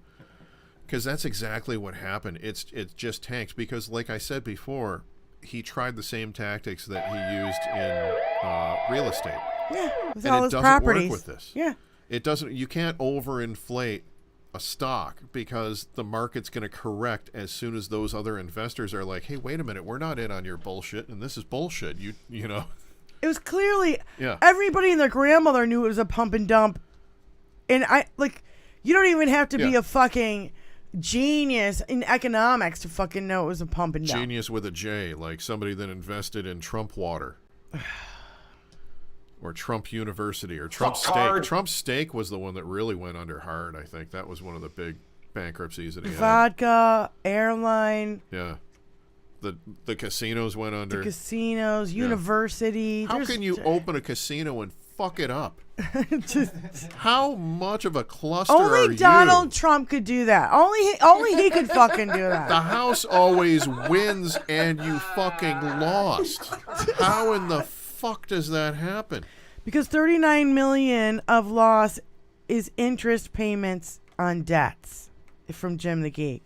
Because that's exactly what happened. It's just tanks. Because, like I said before, he tried the same tactics that he used in real estate. Yeah, with And all it his doesn't properties. work with this. Yeah. It doesn't. You can't overinflate a stock because the market's going to correct as soon as those other investors are like, "Hey, wait a minute, we're not in on your bullshit, and this is bullshit." You know. It was clearly Yeah. everybody and their grandmother knew it was a pump and dump, and you don't even have to be Yeah. a fucking genius in economics to fucking know it was a pump and dump. Genius with a J, like somebody that invested in Trump Water. Or Trump University, or Trump Fuck Steak. hard. Trump Steak was the one that really went under hard, I think. That was one of the big bankruptcies that he had. Vodka, airline, Yeah. The casinos went under. the casinos, university. How There's can you open a casino and fuck it up? just, How much of a cluster are only you? Donald Trump could do that. Only he could fucking do The that. house always wins and you fucking lost. How in the fuck does that happen? Because 39 million of loss is interest payments on debts from Jim the Geek.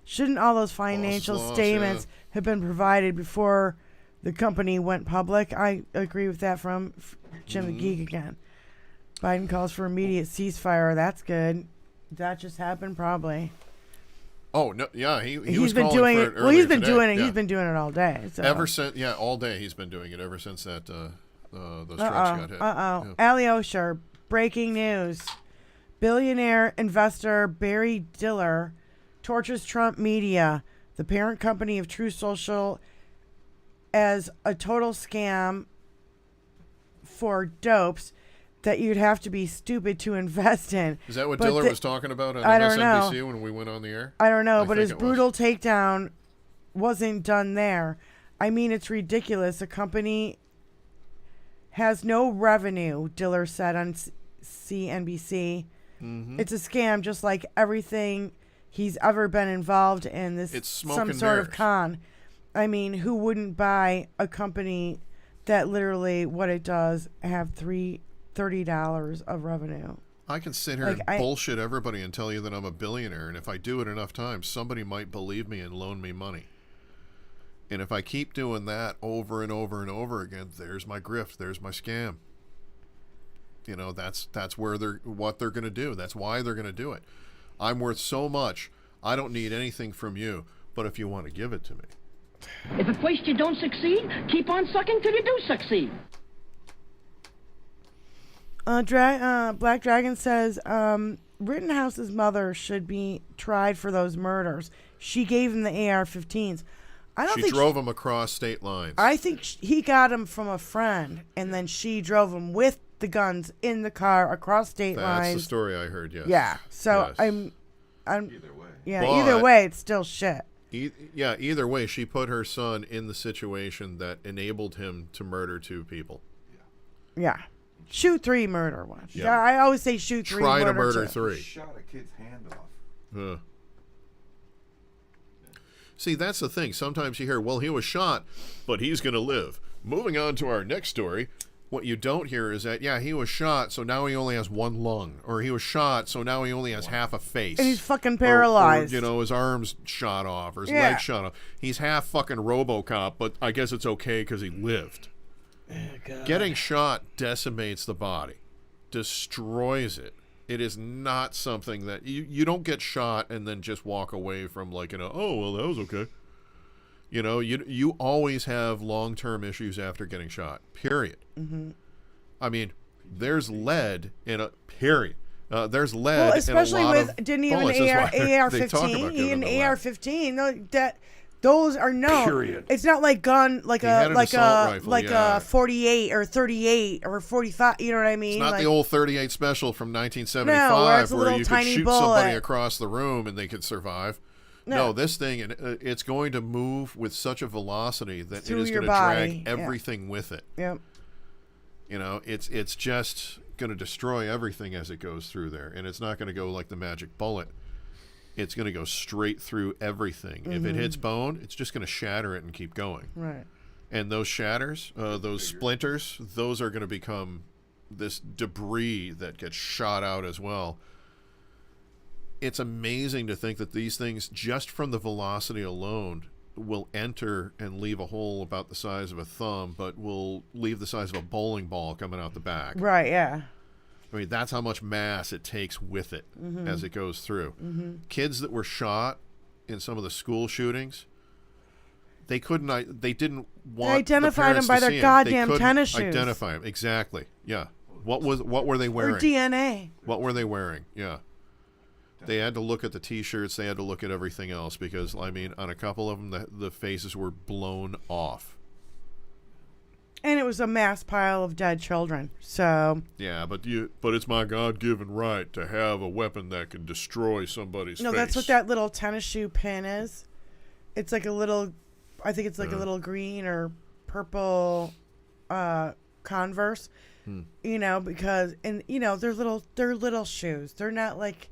Shouldn't all those financial Loss, statements have been provided before the company went public? I agree with that from Jim the Geek again. Biden calls for immediate ceasefire. That's good. That just happened probably. Oh no, yeah, he He's was been calling doing for it. it. Well, he's earlier been today. doing it. Yeah. He's been doing it all day. So. Ever since, all day he's been doing it. Ever since that those trucks got hit. Uh-oh. Yeah. Ali Osher, breaking news. Billionaire investor Barry Diller tortures Trump media, the parent company of True Social, as a total scam for dopes that you'd have to be stupid to invest in. Is that what But Diller was talking about on I don't MSNBC when we went on the air? I don't know, I but think his it was. brutal takedown wasn't done there. I mean, it's ridiculous. A company has no revenue, Diller said on CNBC. Mm-hmm. It's a scam, just like everything he's ever been involved in. This It's smoke some and sort of mirrors. con. I mean, who wouldn't buy a company that literally what it does have $30 of revenue? I can sit here and bullshit everybody and tell you that I'm a billionaire, and if I do it enough times, somebody might believe me and loan me money. And if I keep doing that over and over and over again, there's my grift, there's my scam. You know, that's where what they're going to do. That's why they're going to do it. I'm worth so much. I don't need anything from you, but if you want to give it to me. If at first you don't succeed, keep on sucking till you do succeed. Black Dragon says Rittenhouse's mother should be tried for those murders. She gave him the AR-15s. I don't She think drove him across state lines. I think he got him from a friend, and then she drove him with the guns in the car across state lines. That's the story I heard, yes. Yeah. So Yes. I'm. Either way. Yeah. But- either way, it's still shit. Either way, she put her son in the situation that enabled him to murder two people. Yeah. Shoot 3, murder 1. Yeah. I always say shoot 3, Try to murder murder 2. three. Shot a kid's hand off. Huh. See, that's the thing. Sometimes you hear, well, he was shot, but he's going to live. Moving on to our next story, what you don't hear is that, yeah, he was shot, so now he only has one lung. Or he was shot, so now he only has half a face. And he's fucking paralyzed. Or, his arm's shot off, or his Yeah. legs shot off. He's half fucking RoboCop, but I guess it's okay because he lived. Getting shot decimates the body, destroys it. It is not something that you don't get shot and then just walk away from like, oh, well, that was okay. You always have long-term issues after getting shot, period. Mm-hmm. I mean, there's lead in a, period. There's lead Well, in a especially lot with of didn't even bullets. That's why they talk AR-15, about giving even the lead. AR-15. No, that those are known. Period. It's not like gun like He had an assault rifle, yeah. a 48 or 38 or 45. You know what I mean? It's not like, the old 38 special from 1975 No, where it's a where little you could tiny shoot bullet. somebody across the room and they could survive. No. No, this thing, it's going to move with such a velocity that Through it is your going to body, drag everything with it. Yep. It's just going to destroy everything as it goes through there. And it's not going to go like the magic bullet. It's going to go straight through everything. If it hits bone, it's just going to shatter it and keep going. Right. And those shatters, those splinters, those are going to become this debris that gets shot out as well. It's amazing to think that these things, just from the velocity alone, will enter and leave a hole about the size of a thumb, but will leave the size of a bowling ball coming out the back. Right, yeah. I mean, that's how much mass it takes with it as it goes through. Kids that were shot in some of the school shootings, they didn't want They identified them by their goddamn tennis shoes. Identify them, exactly. Yeah. What were they wearing? Or DNA. What were they wearing? Yeah. They had to look at the T-shirts. They had to look at everything else because, I mean, on a couple of them, the faces were blown off. And it was a mass pile of dead children. So yeah, but it's my God-given right to have a weapon that can destroy somebody's face. No, that's what that little tennis shoe pin is. It's like a little, I think it's like a little green or purple Converse. You know, because they're little shoes. They're not like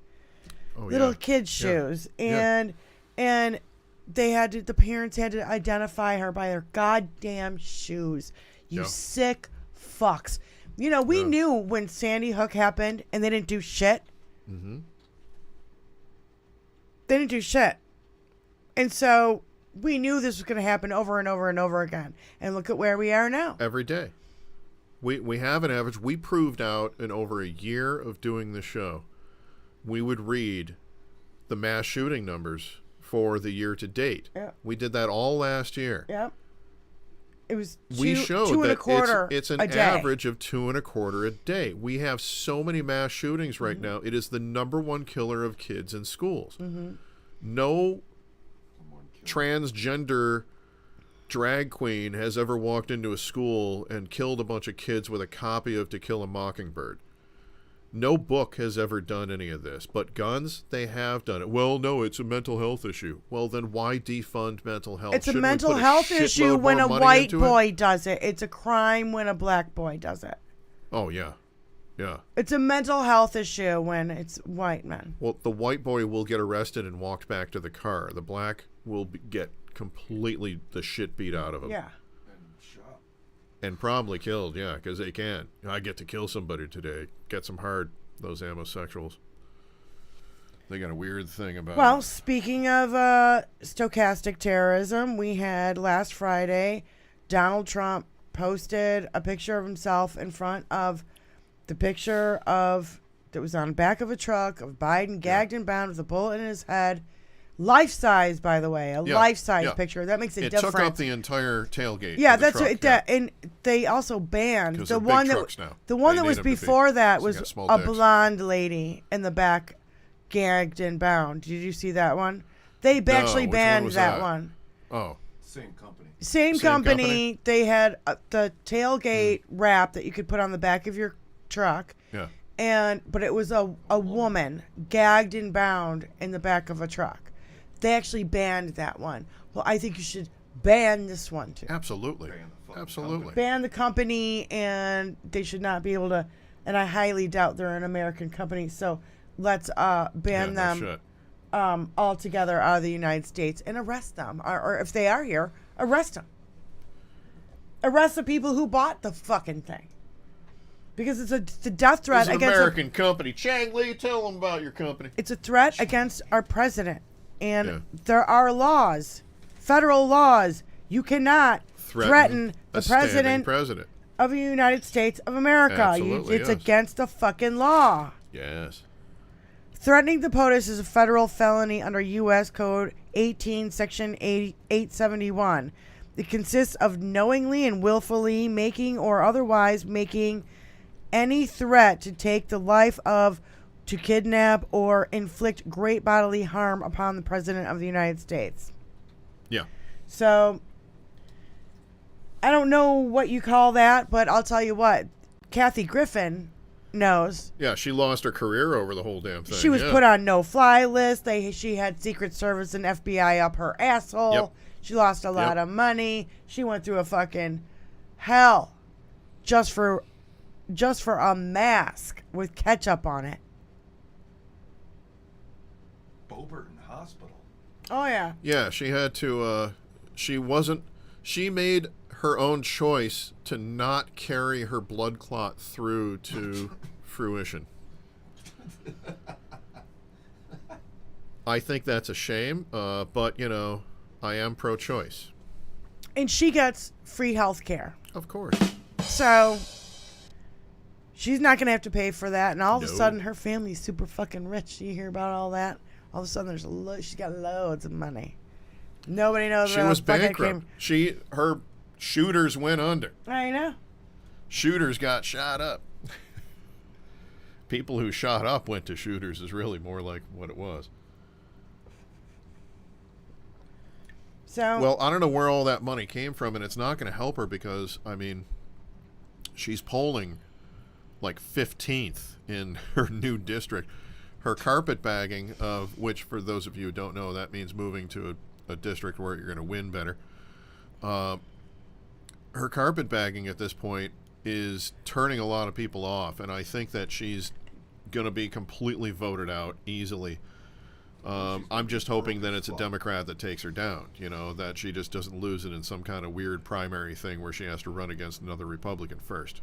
little kids' shoes, and the parents had to identify her by her goddamn shoes. You sick fucks. You know, we knew when Sandy Hook happened and they didn't do shit. They didn't do shit. And so we knew this was going to happen over and over and over again. And look at where we are now. Every day. We have an average. We proved out in over a year of doing the show, we would read the mass shooting numbers for the year to date. Yep. We did that all last year. Yep. It was we showed two and that a quarter it's an average of 2.25 a day. We have so many mass shootings right now. It is the #1 killer of kids in schools. No transgender drag queen has ever walked into a school and killed a bunch of kids with a copy of To Kill a Mockingbird. No book has ever done any of this, but guns, they have done it. Well, no, it's a mental health issue. Well, then why defund mental health? It's a mental health issue when a white boy does it. It's a crime when a black boy does it. Oh, yeah. Yeah. It's a mental health issue when it's white men. Well, the white boy will get arrested and walked back to the car. The black will get completely the shit beat out of him. Yeah. And probably killed, yeah, because they can. I get to kill somebody today. Gets them hard, those homosexuals. They got a weird thing about it. Speaking of stochastic terrorism, we had last Friday, Donald Trump posted a picture of himself in front of the picture of that was on the back of a truck of Biden gagged and bound with a bullet in his head. Life-size, by the way, life-size picture. That makes a difference. It took up the entire tailgate. Yeah, of the that's truck, what. And they also banned the one that was before that was a blonde lady in the back, gagged and bound. Did you see that one? They actually banned that one. Oh, same company. Same company. They had the tailgate wrap that you could put on the back of your truck. Yeah. But it was a woman gagged and bound in the back of a truck. They actually banned that one. Well, I think you should ban this one too. Absolutely. Absolutely. Ban the company, and they should not be able to. And I highly doubt they're an American company. So let's ban them altogether out of the United States and arrest them. Or if they are here, arrest them. Arrest the people who bought the fucking thing. Because it's a death threat against an American company. Chang Lee, tell them about your company. It's a threat against our president. And there are laws, federal laws. You cannot threaten the president of the United States of America. Absolutely, it's against the fucking law. Yes. Threatening the POTUS is a federal felony under U.S. Code 18, Section 871. It consists of knowingly and willfully making or otherwise making any threat to take the life of, to kidnap, or inflict great bodily harm upon the President of the United States. Yeah. So, I don't know what you call that, but I'll tell you what. Kathy Griffin knows. Yeah, she lost her career over the whole damn thing. She was put on no-fly list. She had Secret Service and FBI up her asshole. Yep. She lost a lot of money. She went through a fucking hell just for a mask with ketchup on it. Beauburton Hospital. Oh, yeah. Yeah, she had to, she wasn't She made her own choice to not carry her blood clot through to fruition. I think that's a shame, but, you know, I am pro-choice. And she gets free health care. Of course. So she's not going to have to pay for that. And all of a No. sudden, her family's super fucking rich. You hear about all that? All of a sudden, she's got loads of money. Nobody knows She where the was fuck it bankrupt. came. Her shooters went under. I know. Shooters got shot up. People who shot up went to shooters is really more like what it was. So Well, I don't know where all that money came from, and it's not going to help her because, I mean, she's polling like 15th in her new district. Her carpetbagging, of which, for those of you who don't know, that means moving to a district where you're going to win better. Her carpetbagging at this point is turning a lot of people off, and I think that she's going to be completely voted out easily. I'm just hoping that it's a Democrat that takes her down, you know, that she just doesn't lose it in some kind of weird primary thing where she has to run against another Republican first.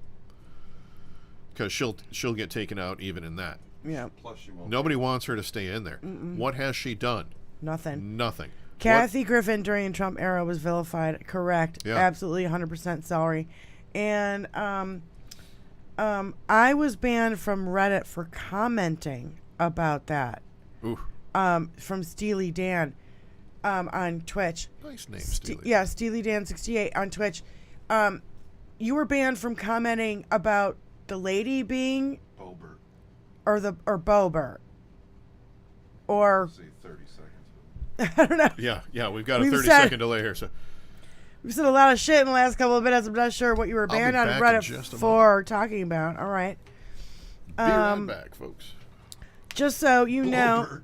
Because she'll get taken out even in that. yeah, Plus, she won't. Nobody wants her to stay in there. What has she done? nothing. Nothing. Kathy Griffin during the Trump era was vilified. Correct. Yeah. Absolutely 100% sorry. And I was banned from Reddit for commenting about that. Ooh, From Steely Dan on Twitch. nice name, Steely. Yeah, Steely Dan 68 on Twitch. You were banned from commenting about the lady being Bobert. or Bobert. Or Say 30 seconds. I don't know. Yeah, we've got a We've 30-second delay here. So We've said a lot of shit in the last couple of minutes. I'm not sure what you were I'll be banned on back in Reddit just a for talking about. All right. be right back, folks. Just so you know,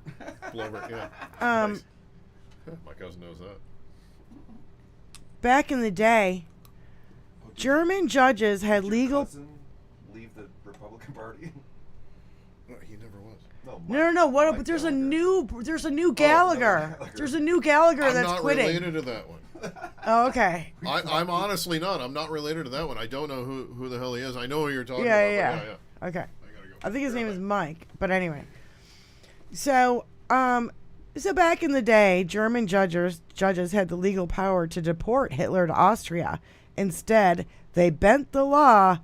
Blubber, yeah. Nice. My cousin knows that. back in the day, German judges had Did your legal. cousin leave the Republican Party? He never was. No. What? Mike But there's a Gallagher. new Gallagher. Gallagher. There's a new Gallagher I'm that's not quitting. related to that one. Oh, okay. I'm honestly not. I'm not related to that one. I don't know who the hell he is. I know who you're talking Yeah. about. But Okay. I gotta go. I think his name is Mike. But anyway. So back in the day, German judges had the legal power to deport Hitler to Austria. Instead, they bent the law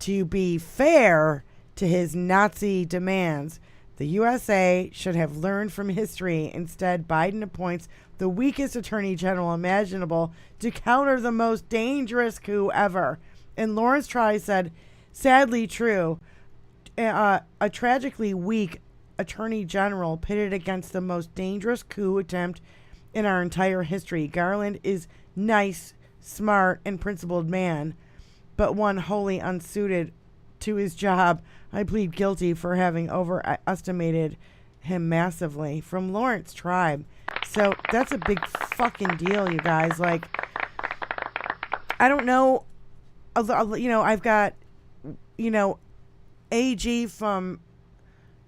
to be fair to his Nazi demands. The USA should have learned from history. Instead, Biden appoints the weakest attorney general imaginable to counter the most dangerous coup ever. And Lawrence Trice said, sadly true, a tragically weak attorney general pitted against the most dangerous coup attempt in our entire history. Garland is nice, smart, and principled man, but one wholly unsuited to his job. I plead guilty for having overestimated him massively. From Lawrence Tribe. So that's a big fucking deal, you guys. Like, I don't know. You know, I've got, you know, AG from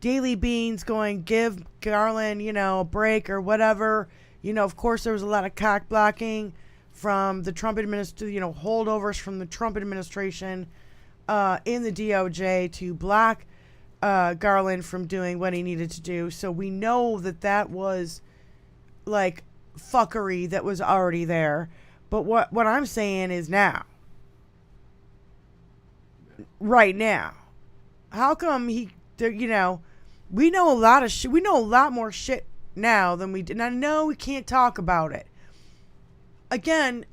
Daily Beans going, give Garland, you know, a break or whatever. You know, of course, there was a lot of cock blocking from the Trump administration, you know, holdovers from the Trump administration in the DOJ to block Garland from doing what he needed to do. So we know that was like fuckery that was already there. But what I'm saying is now, right now, how come you know, we know a lot of shit. We know a lot more shit now than we did. And I know we can't talk about it. Again,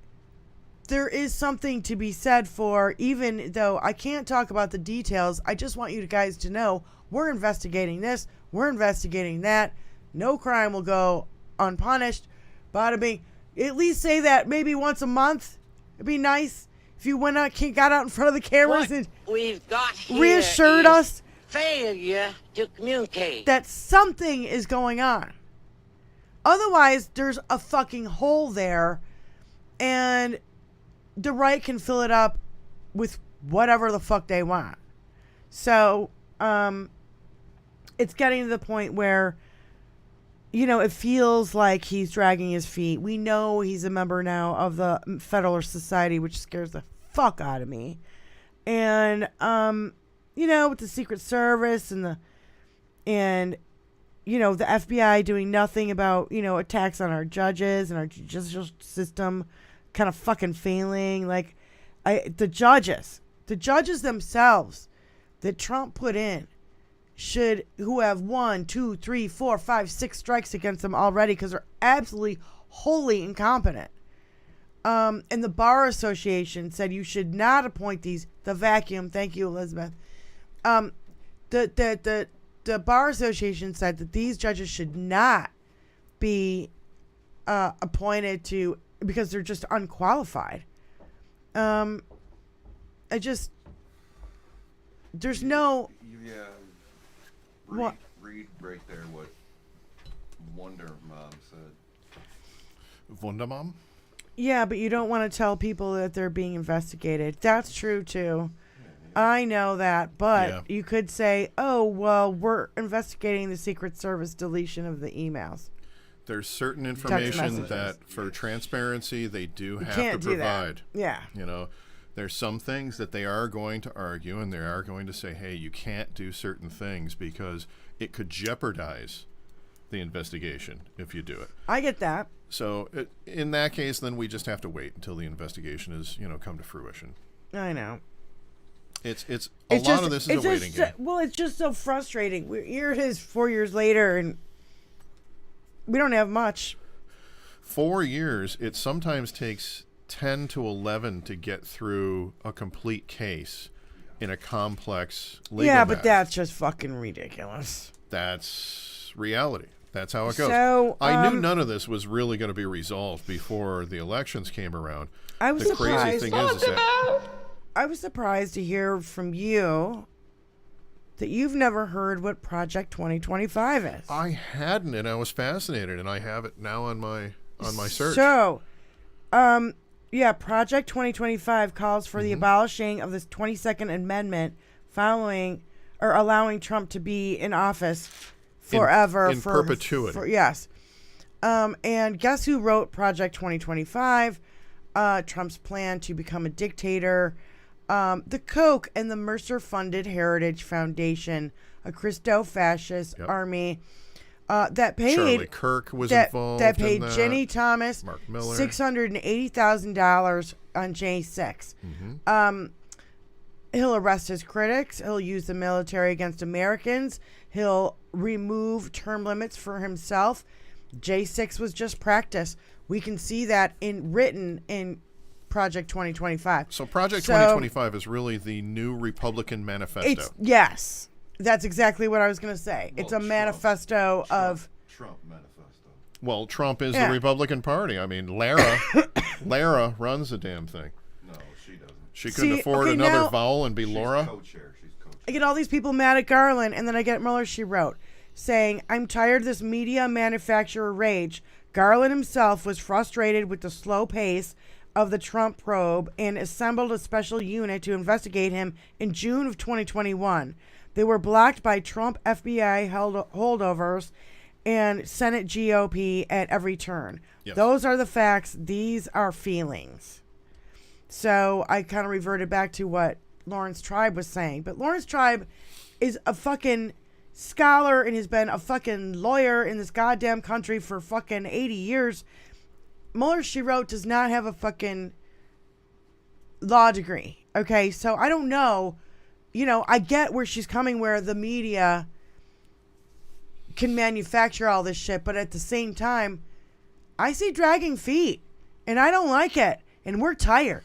there is something to be said for, even though I can't talk about the details, I just want you guys to know we're investigating this, we're investigating that. No crime will go unpunished. Bada bing. At least say that maybe once a month. It'd be nice if you got out in front of the cameras and we've got here reassured is us failure to communicate. that something is going on. Otherwise, there's a fucking hole there, and the right can fill it up with whatever the fuck they want. So, it's getting to the point where it feels like he's dragging his feet. We know he's a member now of the Federalist Society, which scares the fuck out of me. And, with the Secret Service and the FBI doing nothing about, attacks on our judges and our judicial system kind of fucking failing. Like, the judges themselves that Trump put in who have 1, 2, 3, 4, 5, 6 strikes against them already because they're absolutely wholly incompetent. And the Bar Association said you should not appoint the vacuum. Thank you, Elizabeth. The Bar Association said that these judges should not be appointed because they're just unqualified. There's no. Yeah. What? Read right there what Wonder Mom said. Wonder Mom? Yeah, but you don't want to tell people that they're being investigated. That's true, too. I know that, but you could say, oh, well, we're investigating the Secret Service deletion of the emails. There's certain information that, for transparency, they do have to provide. Yeah. There's some things that they are going to argue, and they are going to say, hey, you can't do certain things because it could jeopardize the investigation if you do it. I get that. So in that case, then we just have to wait until the investigation is, come to fruition. I know. It's a lot of this is a waiting game. Well, it's just so frustrating. Here it is 4 years later, and we don't have much. 4 years, it sometimes takes 10 to 11 to get through a complete case in a complex legal matter. But that's just fucking ridiculous. That's reality. That's how it goes. So, I knew none of this was really going to be resolved before the elections came around. I was surprised. Crazy thing is that I was surprised to hear from you that you've never heard what Project 2025 is. I hadn't, and I was fascinated, and I have it now on my search. So, Project 2025 calls for the abolishing of this 22nd Amendment allowing Trump to be in office forever. In perpetuity. Yes. And guess who wrote Project 2025? Trump's plan to become a dictator. The Koch and the Mercer-funded Heritage Foundation, a Christo-fascist army that paid Charlie Kirk was involved. That paid in that. Jenny Thomas Mark Miller. $680,000 on J6. He'll arrest his critics. He'll use the military against Americans. He'll remove term limits for himself. J6 was just practice. We can see that written in Project 2025. So Project 2025 is really the new Republican manifesto. Yes. That's exactly what I was going to say. It's a manifesto of... Trump manifesto. Well, Trump is the Republican Party. I mean, Lara runs the damn thing. No, she doesn't. She couldn't afford another vowel and be Laura? Co-chair. She's co-chair. I get all these people mad at Garland, and then I get Mueller, she wrote, saying, I'm tired of this media manufacturer rage. Garland himself was frustrated with the slow pace of the Trump probe and assembled a special unit to investigate him in June of 2021. They were blocked by Trump FBI holdovers and Senate GOP at every turn. Yes. Those are the facts. These are feelings. So I kind of reverted back to what Lawrence Tribe was saying. But Lawrence Tribe is a fucking scholar and has been a fucking lawyer in this goddamn country for fucking 80 years. Mueller, she wrote, does not have a fucking law degree. Okay, so I don't know. I get where she's coming, where the media can manufacture all this shit, but at the same time, I see dragging feet, and I don't like it, and we're tired.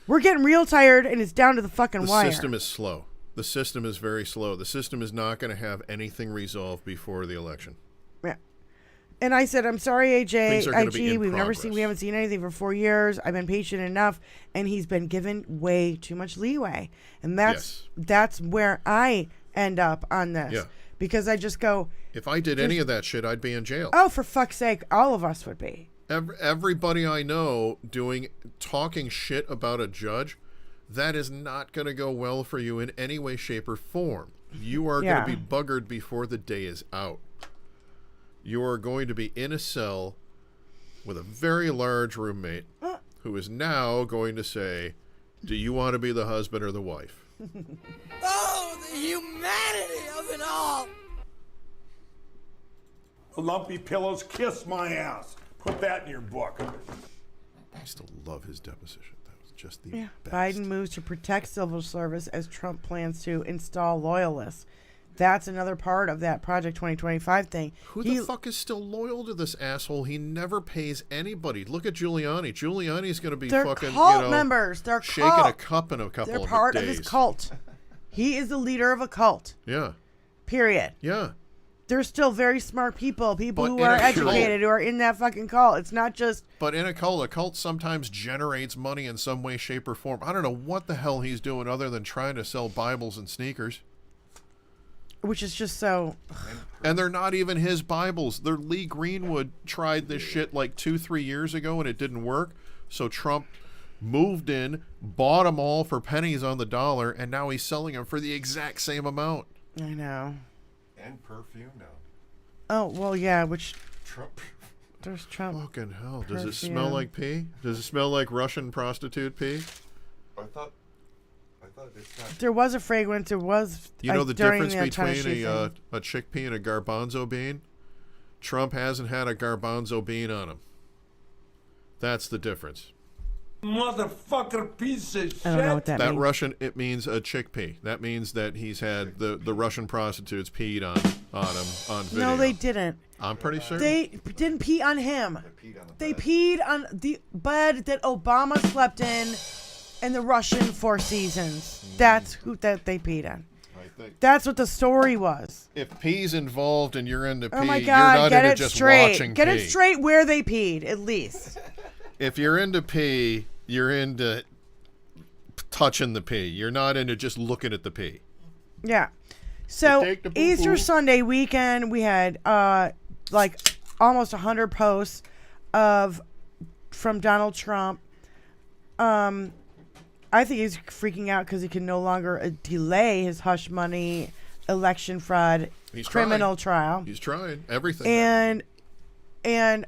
We're getting real tired, and it's down to the fucking wire. The system is slow. The system is very slow. The system is not going to have anything resolved before the election. Yeah. And I said, I'm sorry, IG, we haven't progress. seen anything for 4 years. I've been patient enough, and he's been given way too much leeway. And that's where I end up on this. Yeah. Because I just go... If I did any of that shit, I'd be in jail. Oh, for fuck's sake, all of us would be. Everybody I know talking shit about a judge, that is not going to go well for you in any way, shape, or form. You are going to be buggered before the day is out. you are going to be in a cell with a very large roommate who is now going to say, do you want to be the husband or the wife? Oh, the humanity of it all! The lumpy pillows kiss my ass. Put that in your book. I still love his deposition. That was just the best. Biden moves to protect civil service as Trump plans to install loyalists. That's another part of that Project 2025 thing. Who the fuck is still loyal to this asshole? He never pays anybody. Look at Giuliani. Giuliani's going to be They're fucking, cult members. They're shaking cult. a cup in a couple of days. They're part of his cult. He is the leader of a cult. Yeah. Period. Yeah. They're still very smart people But who in are a educated, who are in that fucking cult. It's not just... But in a cult sometimes generates money in some way, shape, or form. I don't know what the hell he's doing other than trying to sell Bibles and sneakers. Which is just so... And they're not even his Bibles. They're Lee Greenwood tried this shit like 2-3 years ago and it didn't work. So Trump moved in, bought them all for pennies on the dollar, and now he's selling them for the exact same amount. I know. And perfume now. Oh, well, yeah, which... Trump. There's Trump. Fucking hell. Does it perfume. smell like pee? Does it smell like Russian prostitute pee? I thought it's not. There was a fragrance. There was... You know the during difference the between Tennessee a chickpea and a garbanzo bean? Trump hasn't had a garbanzo bean on him. That's the difference. Motherfucker piece of shit. I don't know what that means. Russian, it means a chickpea. That means that he's had the Russian prostitutes peed on him on video. No, they didn't. I'm pretty sure. They didn't pee on him. They bed. peed on the bed that Obama slept in the Russian Four Seasons. That's who that they peed on. I think That's what the story was. if pee's involved and you're into pee, Oh my you're God, not get into it just straight. watching Get pee. it straight where they peed, at least. If you're into pee, you're into touching the pee. You're not into just looking at the pee. Yeah. So take the poo-poo. Easter Sunday weekend, we had like almost 100 posts from Donald Trump. I think he's freaking out because he can no longer delay his hush money election fraud criminal trial. He's trying everything. And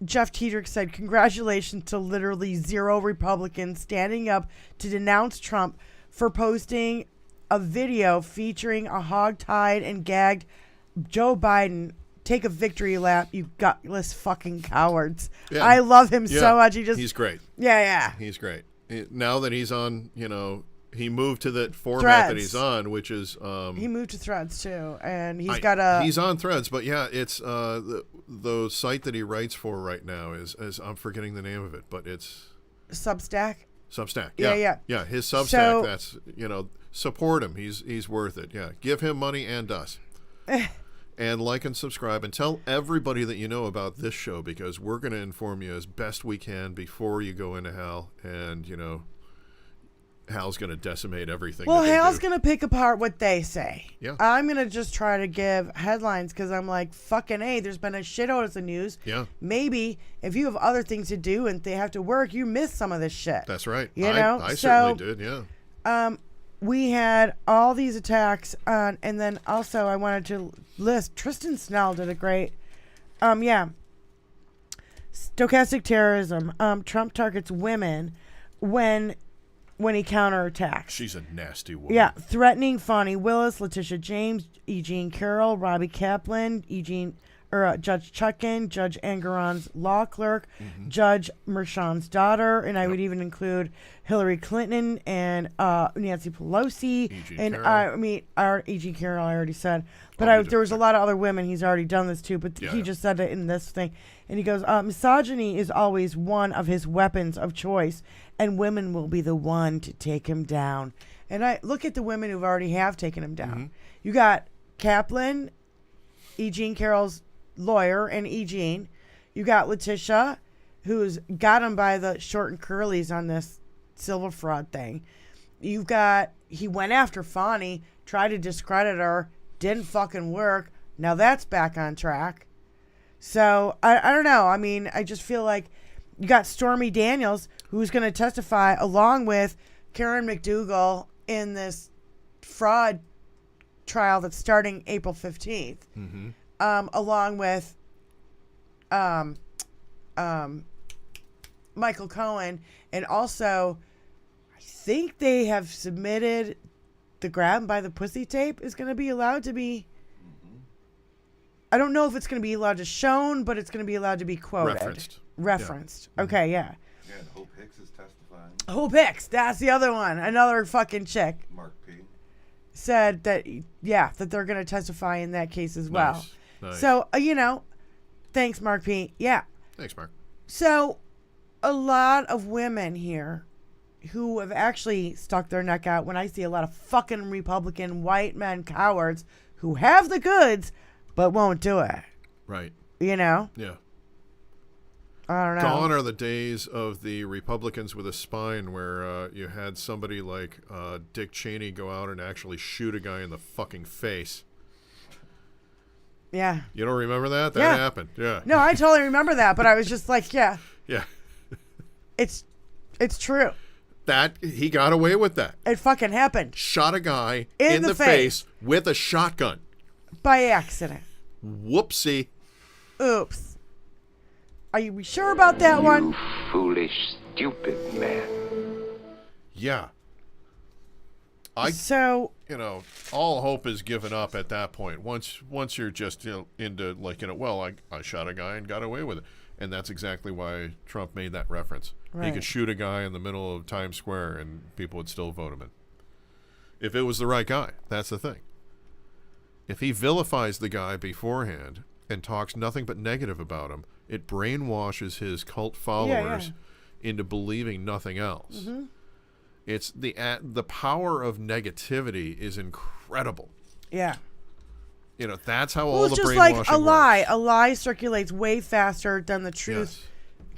Jeff Tiedrick said, congratulations to literally 0 Republicans standing up to denounce Trump for posting a video featuring a hog-tied and gagged Joe Biden. Take a victory lap, you gutless fucking cowards. Yeah. I love him so much. He's great. Yeah. He's great. Now that he's on, he moved to the format Threads. that he's on, which is He moved to Threads too, and he's on Threads, but yeah, it's the site that he writes for right now is I'm forgetting the name of it, but it's Substack. Substack. Yeah. His Substack. So- That's support him. He's worth it. Yeah, give him money and us. And like and subscribe and tell everybody that you know about this show because we're going to inform you as best we can before you go into Hal. And, Hal's going to decimate everything. Well, that they Hal's do. going to pick apart what they say. Yeah. I'm going to just try to give headlines because I'm like, fucking A, there's been a shitload of news. Yeah. Maybe if you have other things to do and they have to work, you miss some of this shit. That's right. You know? I certainly did, yeah. We had all these attacks on, and then also I wanted to list, Tristan Snell did a great, stochastic terrorism. Trump targets women when he counterattacks. She's a nasty woman. Yeah, threatening Fonnie Willis, Letitia James, E. Jean Carroll, Robbie Kaplan, Judge Chutkin, Judge Angeron's law clerk, Judge Mershon's daughter, and I would even include Hillary Clinton and Nancy Pelosi. E. Jean Carroll, I already said. But there was a lot of other women he's already done this to, but he just said it in this thing. And he goes, misogyny is always one of his weapons of choice, and women will be the one to take him down. And I look at the women who've already have taken him down. You got Kaplan, E. Jean Carroll's lawyer, and E. Jean. You got Letitia, who's got him by the short and curlies on this silver fraud thing. You've got, he went after Fonnie, tried to discredit her, didn't fucking work. Now that's back on track. So, I don't know. I mean, I just feel like you got Stormy Daniels, who's going to testify along with Karen McDougal in this fraud trial that's starting April 15th. along with Michael Cohen, and also I think they have submitted the Grab by the Pussy tape is going to be allowed to be. I don't know if it's going to be allowed to shown, but it's going to be allowed to be quoted. Referenced. Yeah. Okay, yeah. Yeah, and Hope Hicks is testifying. Hope Hicks, that's the other one. Another fucking chick. Mark P. Said that, yeah, that they're going to testify in that case as well. Nice. So, thanks, Mark P. Yeah. Thanks, Mark. So, a lot of women here who have actually stuck their neck out when I see a lot of fucking Republican white men cowards who have the goods but won't do it. Right. Yeah. I don't know. Gone are the days of the Republicans with a spine where you had somebody like Dick Cheney go out and actually shoot a guy in the fucking face. Yeah. You don't remember that? That happened. Yeah. No, I totally remember that, but I was just like, yeah. Yeah. It's true. That he got away with that. It fucking happened. Shot a guy in the face with a shotgun. By accident. Whoopsie. Oops. Are you sure about that one? Foolish, stupid man. Yeah. All hope is given up at that point. Once you're just into I shot a guy and got away with it. And that's exactly why Trump made that reference. Right. He could shoot a guy in the middle of Times Square and people would still vote him in. If it was the right guy, that's the thing. If he vilifies the guy beforehand and talks nothing but negative about him, it brainwashes his cult followers into believing nothing else. Mm-hmm. It's the power of negativity is incredible. Yeah. That's how all the just brainwashing like a lie. works. A lie circulates way faster than the truth.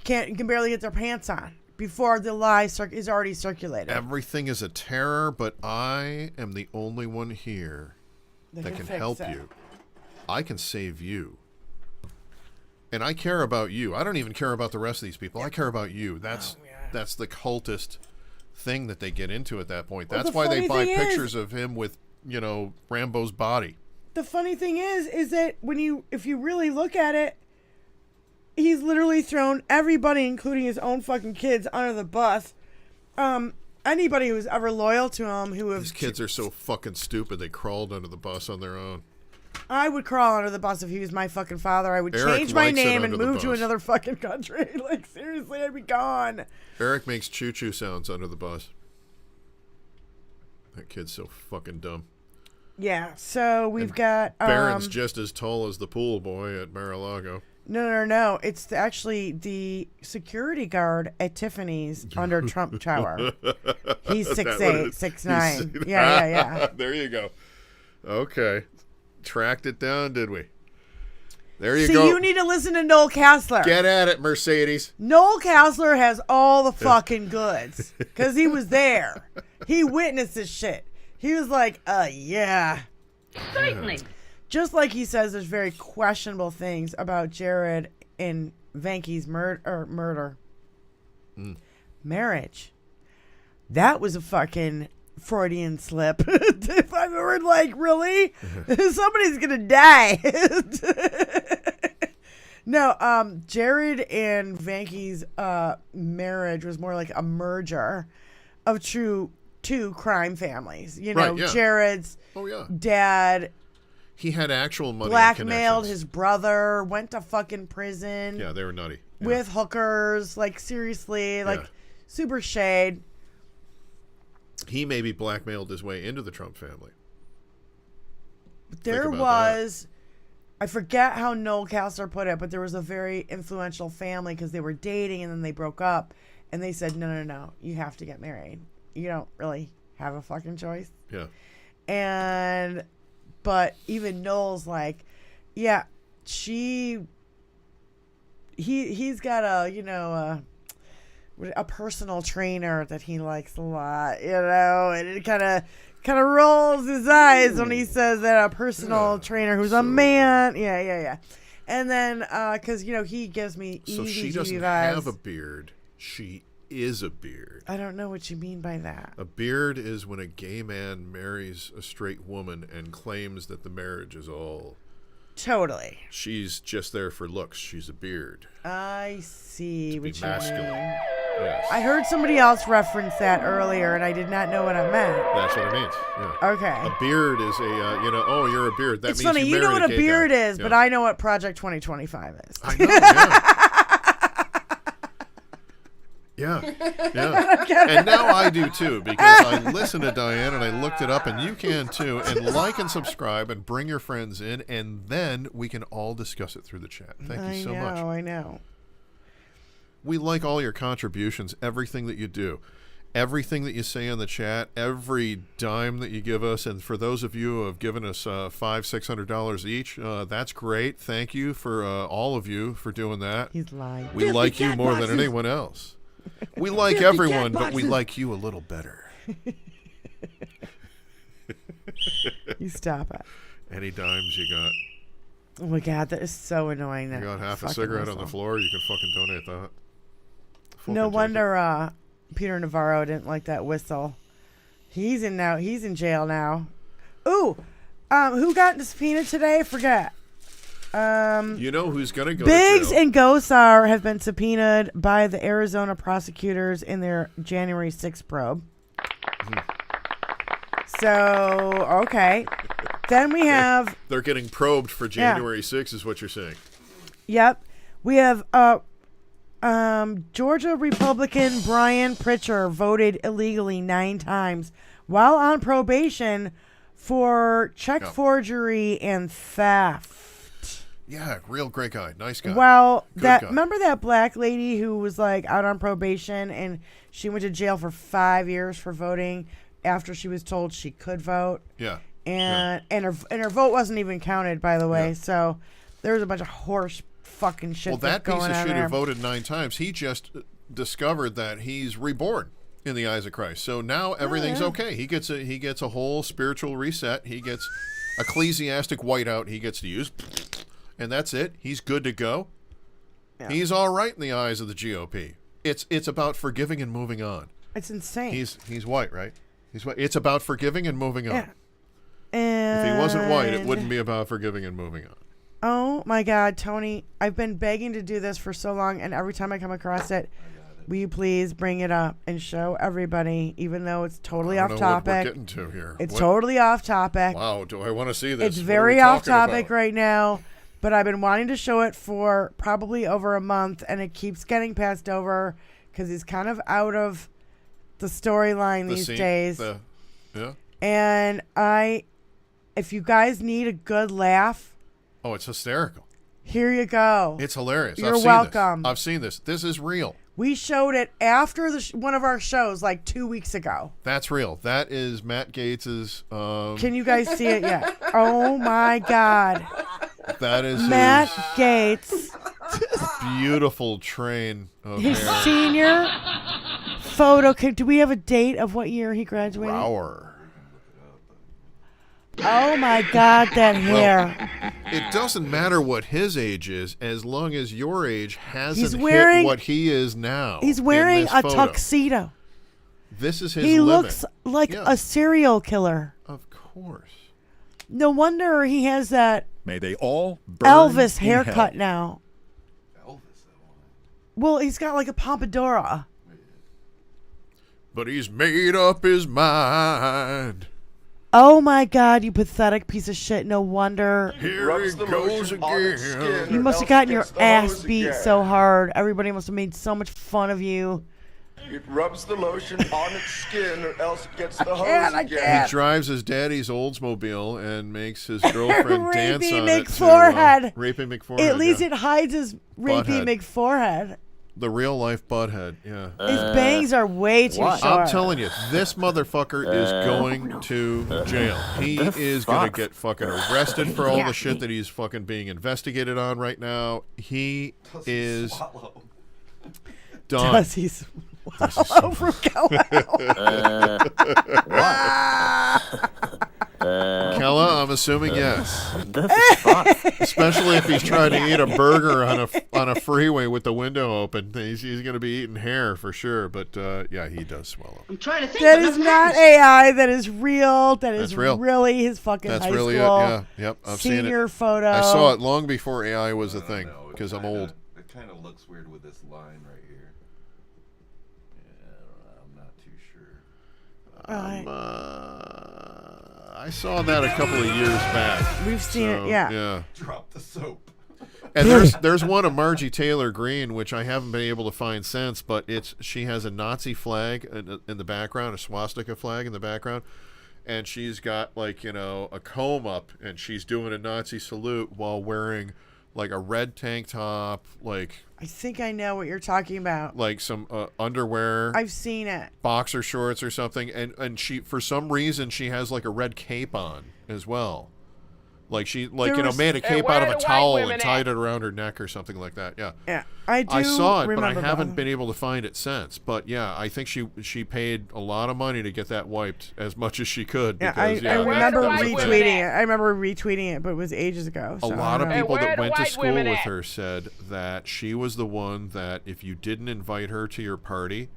Yes. Can barely get their pants on before the lie is already circulated. Everything is a terror, but I am the only one here that can help you. I can save you. And I care about you. I don't even care about the rest of these people. I care about you. That's the cultist thing that they get into at that point. That's why they buy pictures of him with, Rambo's body. The funny thing is that if you really look at it, he's literally thrown everybody, including his own fucking kids, under the bus. Anybody who's ever loyal to him, These kids are so fucking stupid. They crawled under the bus on their own. I would crawl under the bus if he was my fucking father. I would change my name and move to another fucking country. Like, seriously, I'd be gone. Eric makes choo-choo sounds under the bus. That kid's so fucking dumb. Yeah, so we've got... Barron's just as tall as the pool boy at Mar-a-Lago. No. It's actually the security guard at Tiffany's under Trump Tower. He's 6'8", 6'9". Yeah. There you go. Okay. Tracked it down, did we? There you go. See, you need to listen to Noel Kassler. Get at it, Mercedes. Noel Kassler has all the fucking goods because he was there. He witnessed this shit. He was like, yeah. Certainly. Just like he says there's very questionable things about Jared and Vanke's murder. Marriage. That was a fucking Freudian slip. If I've ever really? Somebody's gonna die. No, Jared and Vanke's marriage was more like a merger of two crime families. Jared's dad he had actual money, blackmailed his brother, went to fucking prison. Yeah, they were nutty. With hookers, seriously, super shade. He maybe blackmailed his way into the Trump family. There was, I forget how Noel Kassler put it, but there was a very influential family because they were dating and then they broke up, and they said, no, you have to get married. You don't really have a fucking choice. Yeah. But even Noel's like, yeah, he's got a personal trainer that he likes a lot, and it kind of rolls his eyes when he says that a personal trainer who's a man. Yeah. And then, because, he gives me easy So she doesn't have a beard. She is a beard. I don't know what you mean by that. A beard is when a gay man marries a straight woman and claims that the marriage is all Totally. She's just there for looks. She's a beard. I see To be what you masculine. mean. Yes. I heard somebody else reference that earlier, and I did not know what it meant. That's what it means. Yeah. Okay. A beard is oh, you're a beard. That It's means funny, you you know married what a gay beard guy. is, Yeah. but I know what Project 2025 is. I know, yeah. Yeah. And now I do too, because I listen to Diane and I looked it up, and you can too. And like and subscribe and bring your friends in, and then we can all discuss it through the chat. Thank you so much. I know. We like all your contributions, everything that you do, everything that you say in the chat, every dime that you give us. And for those of you who have given us $500-600 each, that's great. Thank you for all of you for doing that. He's lying. We like you more than anyone else. We like everyone, but we like you a little better. You stop it. Any dimes you got? Oh my God, that is so annoying. You That got half a fucking cigarette on whistle. the floor, you can fucking donate that. Fucking No take wonder Peter Navarro didn't like that whistle. He's in jail now. Ooh, who got subpoenaed today? I forget. You know who's going to go Biggs to jail? and Gosar have been subpoenaed by the Arizona prosecutors in their January 6th probe. So, okay. Then we have... They're getting probed for January 6th is what you're saying. Yep. We have Georgia Republican Brian Pritchard voted illegally 9 times while on probation for check forgery and theft. Yeah, real great guy. Nice guy. Well, Good guy. remember that black lady who was like out on probation and she went to jail for 5 years for voting after she was told she could vote? Yeah. And her vote wasn't even counted, by the way. Yeah. So there was a bunch of horse fucking shit. Well, that piece going of on shit there. who voted 9 times, he just discovered that he's reborn in the eyes of Christ. So now everything's okay. He gets a whole spiritual reset. He gets ecclesiastic whiteout he gets to use. And that's it. He's good to go. Yeah. He's all right in the eyes of the GOP. It's about forgiving and moving on. It's insane. He's white, right? He's white. It's about forgiving and moving on. Yeah. And if he wasn't white, it wouldn't be about forgiving and moving on. Oh my God, Tony! I've been begging to do this for so long, and every time I come across it, will you please bring it up and show everybody, even though it's totally off topic. What we're getting to here. It's totally off topic. Wow, do I want to see this? It's very off topic right now, but I've been wanting to show it for probably over a month, and it keeps getting passed over because he's kind of out of the storyline these days. Yeah. And if you guys need a good laugh, oh, it's hysterical. here you go. It's hilarious. You're I've seen welcome. This. I've seen this. This is real. We showed it after one of our shows like 2 weeks ago. That's real. That is Matt Gates's. Can you guys see it yet? Oh my God. That is Matt Gates. Beautiful train of His hair. senior photo. Do we have a date of what year he graduated? Rower. Oh my God, that hair. It doesn't matter what his age is, as long as your age hasn't wearing- hit what he is now. He's in wearing this a photo. tuxedo. This is his He limit. looks like a serial killer. Of course. No wonder he has that May they all burn Elvis in haircut hell. now. Well, he's got like a pompadour. But he's made up his mind. Oh my God, you pathetic piece of shit. No wonder. Here he goes again. You must have gotten your ass beat so hard. Everybody must have made so much fun of you. It rubs the lotion on its skin or else it gets the hose I again. can't. He drives his daddy's Oldsmobile and makes his girlfriend dance Rapey on it to McForehead. Rapey McForehead. At least yeah. it hides his rapey Butthead. McForehead. The real life butthead, yeah. His bangs are way too short. I'm telling you, this motherfucker is going to jail. He is going to get fucking arrested for all the shit that he's fucking being investigated on right now. He is done. Does he swallow from Kella, I'm assuming yes. This is fun. Especially if he's trying to eat a burger on a freeway with the window open. He's going to be eating hair for sure. But yeah, he does swallow. I'm trying to think. That is not AI. That is real. That's real. Really his fucking That's high really school it. Yeah. Yep. I've seen senior it. photo. I saw it long before AI was a thing because I'm old. It kind of looks weird with this line right here. Yeah, I'm not too sure. I saw that a couple of years back. We've seen it, yeah. Yeah. Drop the soap. And there's one of Margie Taylor Greene, which I haven't been able to find since, but she has a Nazi flag in the background, a swastika flag in the background, and she's got a comb up, and she's doing a Nazi salute while wearing a red tank top, I think I know what you're talking about. some underwear. I've seen it. Boxer shorts or something, and she, for some reason, she has a red cape on as well. She made a cape out of a towel and tied it around her neck or something like that. Yeah. Yeah, I saw it, but I remember haven't been able to find it since. But yeah, I think she paid a lot of money to get that wiped as much as she could. Yeah, Because, I remember that was a thing. retweeting it. I remember retweeting it, but it was ages ago. A So lot of people that went to school with at? her said that she was the one that if you didn't invite her to your party,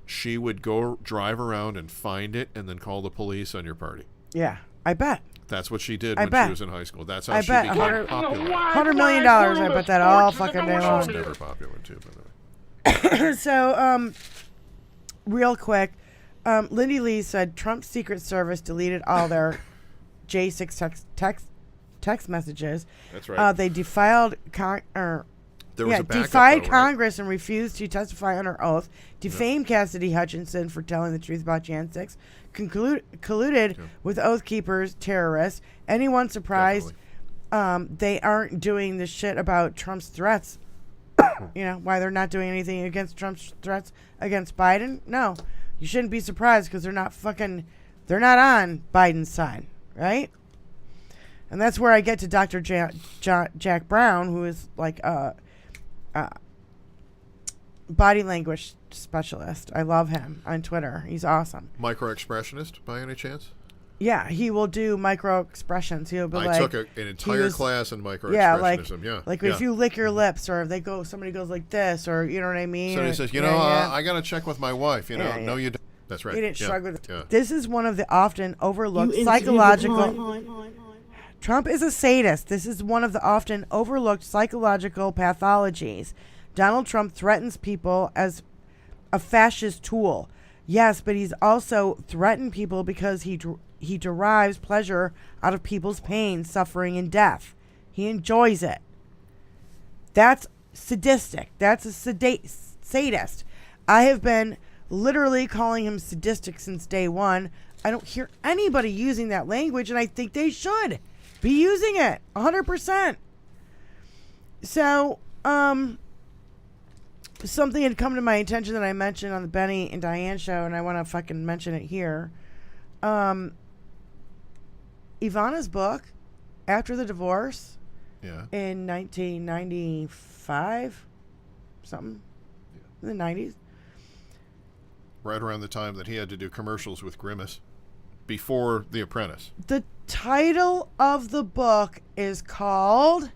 she would go drive around and find it and then call the police on your party. Yeah, I bet. That's what she did I when she was in high school. That's how I she bet became popular. $100 million. I bet that all fucking day She long. was never popular too, by the way. So, real quick, Lindy Lee said Trump's Secret Service deleted all their J6 text messages. That's right. They defiled defied Congress and refused to testify under oath. Defamed Cassidy Hutchinson for telling the truth about Jan 6. Colluded with Oath Keepers terrorists. Anyone surprised they aren't doing this shit about Trump's threats? Why they're not doing anything against Trump's threats against Biden? No, you shouldn't be surprised because they're not on Biden's side, right? And that's where I get to Dr. Jack Brown, who is body language specialist. I love him on Twitter. He's awesome. Micro-expressionist, by any chance? Yeah, he will do micro expressions. He'll be I took an entire class in micro-expressionism. If you lick your lips, or if somebody goes like this, or you know what I mean. So he says, I got to check with my wife. No, you don't. That's right. He didn't shrug with it. Yeah. This is one of the often overlooked psychological. Trump is a sadist. This is one of the often overlooked psychological pathologies. Donald Trump threatens people as a fascist tool. Yes, but he's also threatened people because he derives pleasure out of people's pain, suffering, and death. He enjoys it. That's sadistic. That's a sadist. I have been literally calling him sadistic since day one. I don't hear anybody using that language, and I think they should be using it 100%. So, something had come to my attention that I mentioned on the Benny and Diane show, and I want to fucking mention it here. Ivana's book, After the Divorce, in 1995, something, in the 90s. Right around the time that he had to do commercials with Grimace, before The Apprentice. The title of the book is called,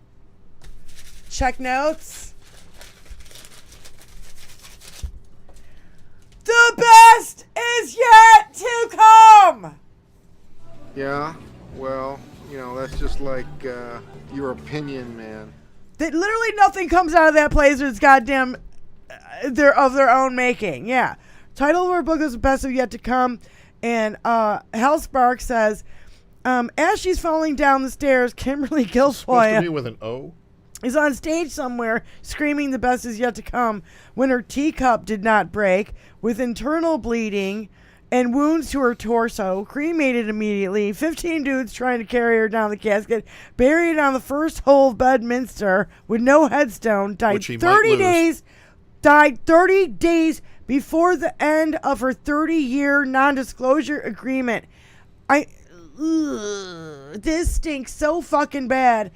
check notes, The Best Is Yet to Come. Yeah, well, that's just like your opinion, man. That literally nothing comes out of that place that's goddamn they're of their own making. Yeah. Title of her book is The Best Is Yet to Come. And Hal Spark says, as she's falling down the stairs, Kimberly Supposed to Guilfoyle be with an O? is on stage somewhere screaming the best is yet to come when her teacup did not break, with internal bleeding and wounds to her torso, cremated immediately, 15 dudes trying to carry her down the casket, buried on the first hole of Bedminster with no headstone, died 30 days before the end of her 30-year non-disclosure agreement. This stinks so fucking bad.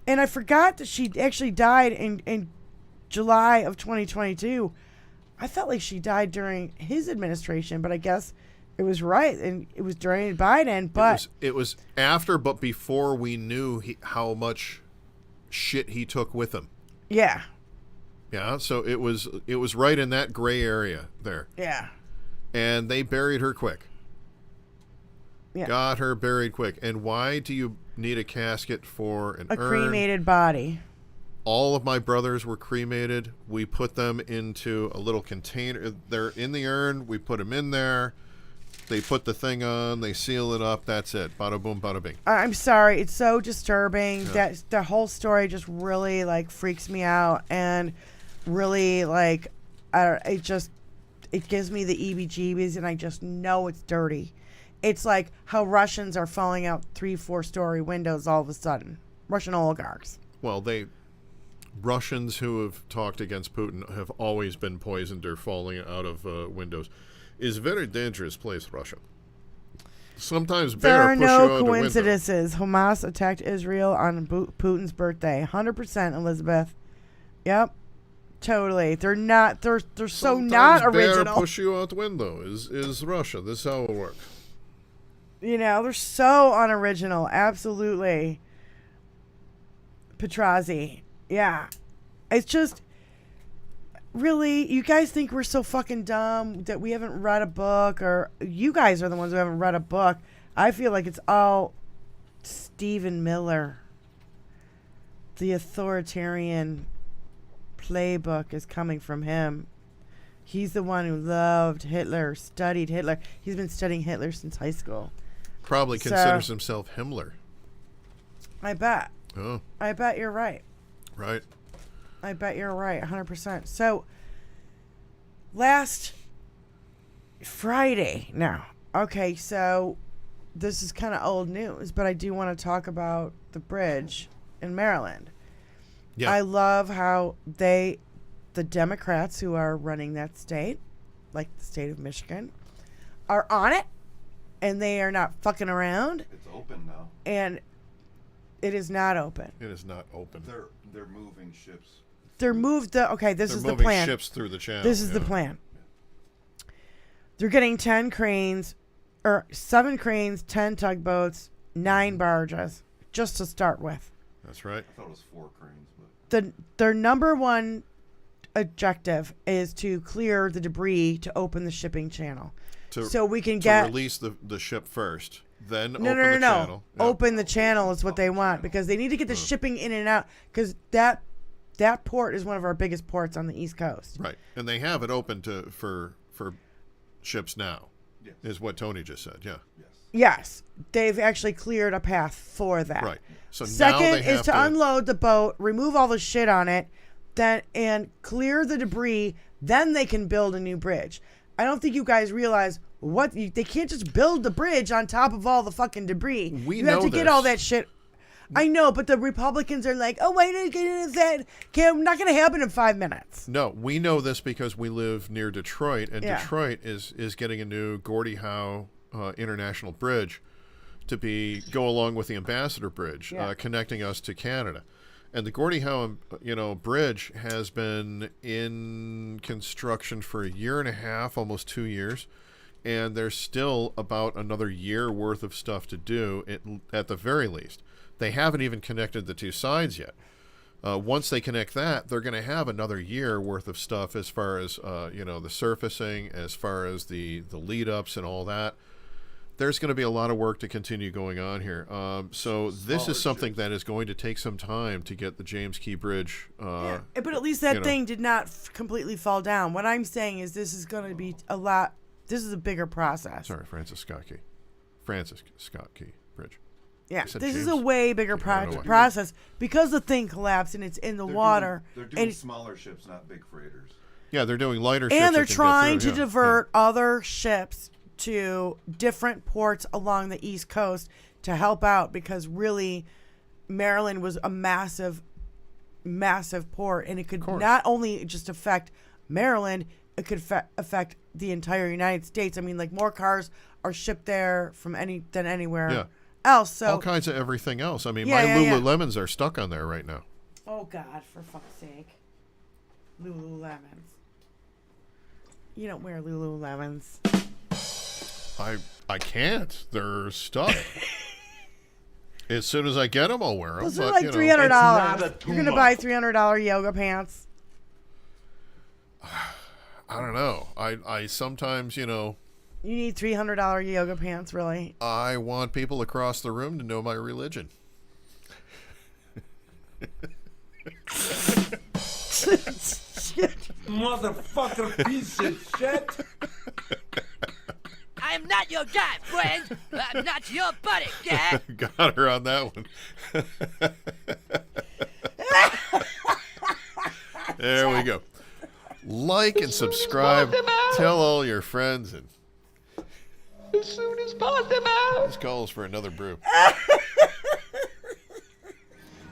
And I forgot that she actually died in July of 2022. I felt like she died during his administration, but I guess It was right, and it was during Biden, but it was after, but before we knew how much shit he took with him. Yeah. Yeah, so it was right in that gray area there. Yeah. And they buried her quick. Yeah. Got her buried quick. And why do you need a casket for an urn? A cremated body. All of my brothers were cremated. We put them into a little container. They're in the urn. We put them in there. They put the thing on. They seal it up. That's it. Bada boom, bada bing. I'm sorry. It's so disturbing. Yeah. That the whole story just really like freaks me out, and really like it gives me the EBGBs, and I just know it's dirty. It's like how Russians are falling out 3-4 story windows all of a sudden. Russian oligarchs. Well, Russians who have talked against Putin have always been poisoned or falling out of windows. It's a very dangerous place, Russia. Sometimes there are push you no out coincidences. Hamas attacked Israel on Putin's birthday. 100%, Elizabeth. Yep. Totally. They're not. They're so not original. Bear push you out the window is Russia. This is how it works. You know, they're so unoriginal. Absolutely. Petrazi. Yeah. It's just, really, you guys think we're so fucking dumb that we haven't read a book, or you guys are the ones who haven't read a book. I feel like it's all Stephen Miller. The authoritarian playbook is coming from him. He's the one who loved Hitler, studied Hitler. He's been studying Hitler since high school. Probably considers himself Himmler. I bet. Oh. I bet you're right. Right. I bet you're right, 100%. So, last Friday now. Okay, so this is kind of old news, but I do want to talk about the bridge in Maryland. Yeah. I love how the Democrats who are running that state, like the state of Michigan, are on it, and they are not fucking around. It's open now. And it is not open. It is not open. They're moving ships. They're moved. This is the plan. They're moving ships through the channel. This is the plan. They're getting 10 cranes, or 7 cranes, 10 tugboats, 9 barges, just to start with. That's right. I thought it was 4 cranes, but their number one objective is to clear the debris to open the shipping channel, so we can release the ship first. Then open the channel. Yeah. Open the channel is what they want, because they need to get the shipping in and out, because that port is one of our biggest ports on the East Coast. Right, and they have it open for ships now. Yes. Is what Tony just said. Yeah. Yes, they've actually cleared a path for that. Right. So second now they have is to unload the boat, remove all the shit on it, and clear the debris. Then they can build a new bridge. I don't think you guys realize they can't just build the bridge on top of all the fucking debris. You have to get all that shit. I know, but the Republicans are like, oh, wait, that not going to happen in 5 minutes. No, we know this because we live near Detroit, and Detroit is getting a new Gordie Howe International Bridge to go along with the Ambassador Bridge, connecting us to Canada. And the Gordie Howe, bridge has been in construction for 1.5 years, almost 2 years, and there's still about another year worth of stuff to do at the very least. They haven't even connected the two sides yet. Once they connect that, they're going to have another year worth of stuff as far as the surfacing, as far as the lead ups and all that. There's going to be a lot of work to continue going on here. So this is something that is going to take some time to get the James Key Bridge. But at least that thing did not completely fall down. What I'm saying is this is going to be a lot. This is a bigger process. Sorry, Francis Scott Key Bridge. Yeah, this is a way bigger process because the thing collapsed and it's in the water. They're doing smaller ships, not big freighters. Yeah, they're doing lighter ships. And they're trying to divert other ships to different ports along the East Coast to help out, because really Maryland was a massive, massive port, and it could not only just affect Maryland, it could affect the entire United States. I mean, like, more cars are shipped there than anywhere else. So all kinds of everything else. I mean, my Lululemons are stuck on there right now. Oh God, for fuck's sake. Lululemons. You don't wear Lululemons. I can't. They're stuck. As soon as I get them, I'll wear them. Those are like $300. You're gonna buy $300 yoga pants. I don't know. I sometimes, You need $300 yoga pants, really. I want people across the room to know my religion. Shit. Motherfucker piece of shit. I am not your guy, friend. I'm not your buddy, guy. Got her on that one. There we go. Like and subscribe. Tell all your friends. And as soon as possible. This calls for another brew.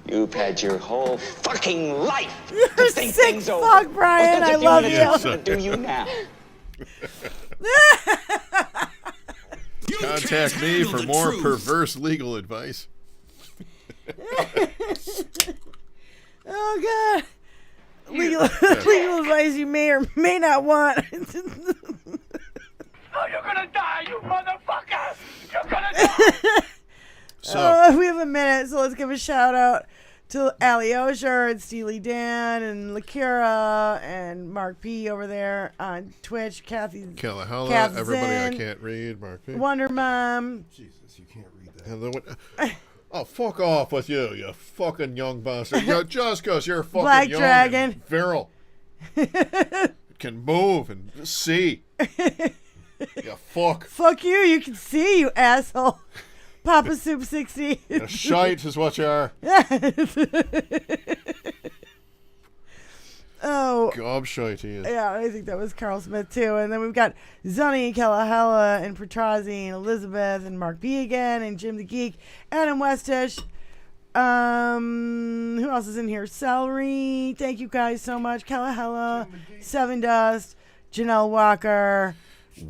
You've had your whole fucking life You're to think sick things over. fuck, Brian. I love you. Do you now? Contact me for more perverse legal advice. Oh, God. Legal advice you may or may not want. Oh, you're gonna die, you motherfucker! You're gonna die! So we have a minute, so let's give a shout out to Ali Osher and Steely Dan and Lakira and Mark P over there on Twitch. Kathy Kalahella, Kath everybody Zinn, I can't read. Mark P. Wonder Mom. Jesus, you can't read that. And oh, fuck off with you fucking young bastard. Just because you're fucking Black young Dragon. and virile. Can move and see. You fuck. Fuck you, you can see, you asshole. Papa Soup 60. A shite is what you are. Oh. Gobshite he is. Yeah, I think that was Carl Smith too. And then we've got Zunny, Kalahella, and Petrazi, and Elizabeth, and Mark B again, and Jim the Geek, Adam Westish. Who else is in here? Celery. Thank you guys so much. Kalahella, Seven Dust, Janelle Walker.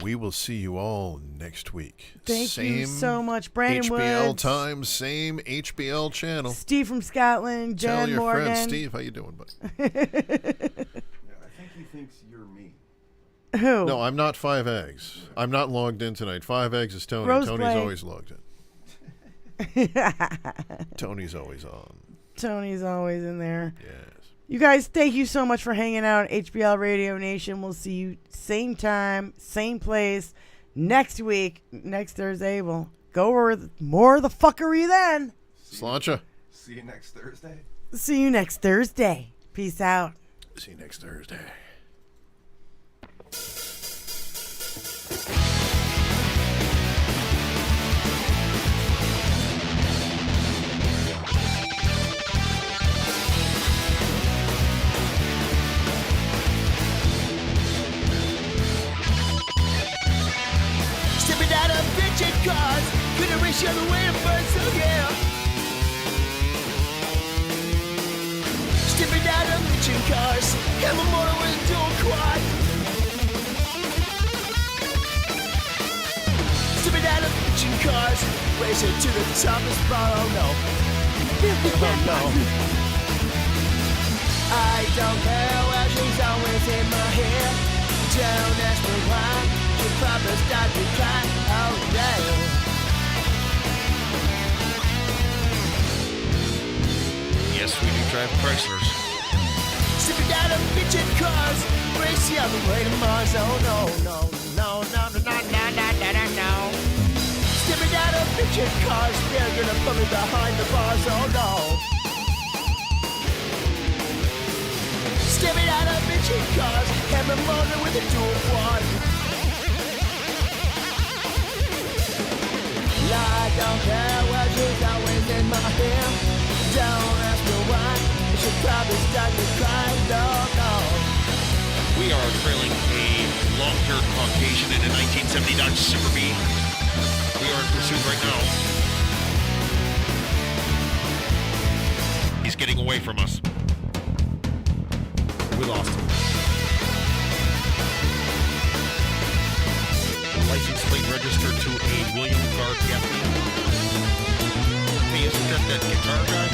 We will see you all next week. Thank you so much. Brandon HBL Woods. time, same HBL channel. Steve from Scotland. Jen Tell your Morgan. friend Steve, how you doing, buddy? Yeah, I think he thinks you're me. Who? No, I'm not 5 eggs. I'm not logged in tonight. 5 eggs is Tony. Rose Tony's play. always logged in. Tony's always on. Tony's always in there. Yes. You guys, thank you so much for hanging out. HBL Radio Nation. We'll see you same time, same place next week, next Thursday. We'll go over more of the fuckery then. Slancha. See you next Thursday. See you next Thursday. Peace out. See you next Thursday. Stepping out of bitchin' cars, couldn't reach the other way to burn, so yeah. Stepping out of bitchin' cars, have a motor with a dual quad. Stepping out of bitchin' cars, racing to the top of spot, oh no. Oh no. I don't care where she's always in my hair. Don't ask me why. She probably start to cry. Oh yeah. Yes, we do drive Chryslers. Sipping down a bitchin' cars, race the other way to Mars. Oh no, no, no, no, no, no, no, no, no, no, no. Stepping down a bitchin' cars, they're gonna put me behind the bars. Oh no. Stepping out of bitchin' cars, have a motor with a dual quad. I don't care what she's always in my hair. Don't ask me why, she probably start to cry. No, no. We are trailing a long-haired Caucasian in a 1970 Dodge Super B. We are in pursuit right now. He's getting away from us. We lost him. License plate registered to a William Guard Gaffney. Hey, isn't that guitar guy?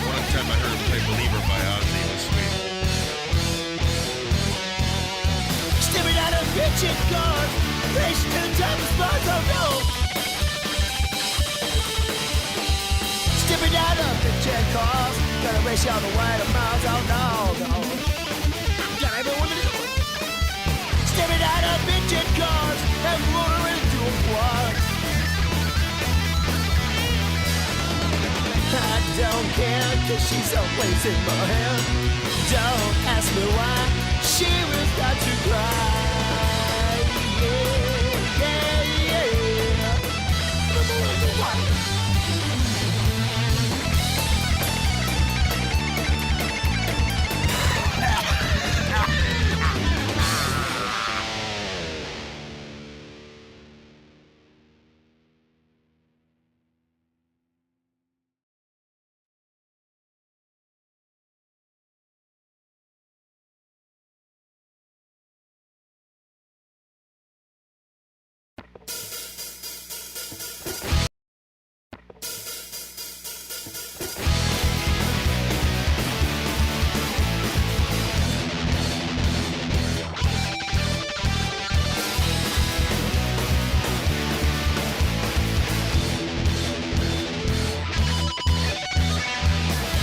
One time I heard him play Believer by Ozzy. It was sweet. Racing to the top of the spot, oh no. Stepping out of the jet cars, gonna race you all the way to miles, oh no, no. Got everyone to do it. Stepping out of the jet cars, and motor into a quad. I don't care, cause she's always in my hand. Don't ask me why, she will start to cry. Yeah, yeah, yeah.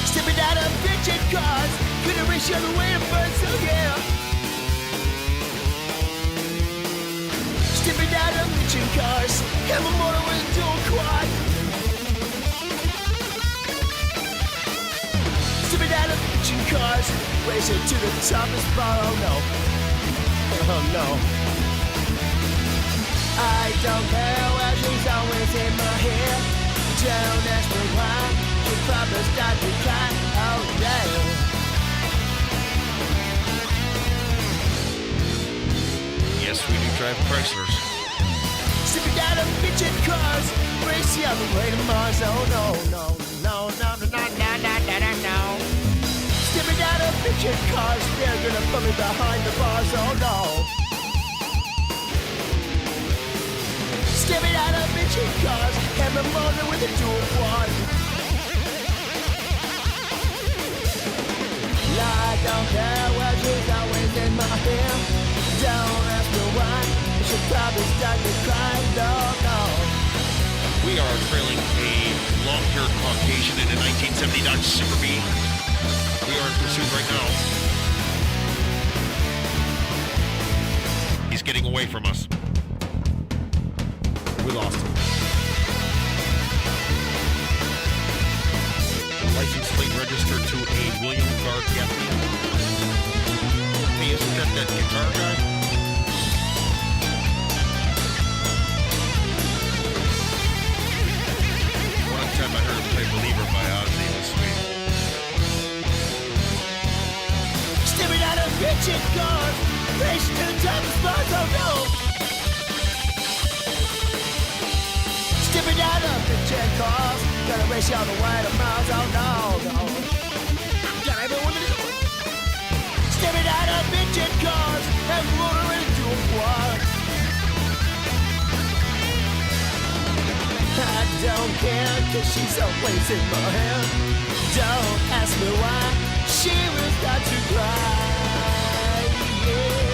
Stepping out of bitchin' cars, gonna race you all the way to birth, so yeah. Stepping out of bitchin' cars, have a motor with a dual quad. Stepping out of bitchin' cars, racing to the top of the spot, oh no. Oh no. I don't care where she's always in my hair. Don't ask me why, she probably start to cry, oh yeah. Yes, we do drive Chryslers. Stepping out of bitchin' cars, race the other way to Mars, oh no, no, no, no, no, no, no, no, no, no, no. Stepping out of bitchin' cars, they're gonna put me behind the bars, oh no. Stepping out of bitchin' cars, have a motor with a dual quad. I don't care where she's always in my hair. Don't ask me why, she'll probably start to cry, no, no. We are trailing a long-haired Caucasian in a 1970 Dodge Super B. We are in pursuit right now. He's getting away from us. We lost him. License plate registered to a William Guard Gaffney. Hey, isn't that guitar guy? One time I heard him play Believer by Ozzy. It was sweet. Stepping out of bitchin' cars, racing to the top of the spot, oh no. Stepping out of bitchin' cars, gonna race you all the way to miles, oh no, no. Got everyone to do it. Stepping out of bitchin' cars, and motor into a quad. I don't care, cause she's always in my hand. Don't ask me why, she will start to cry, yeah.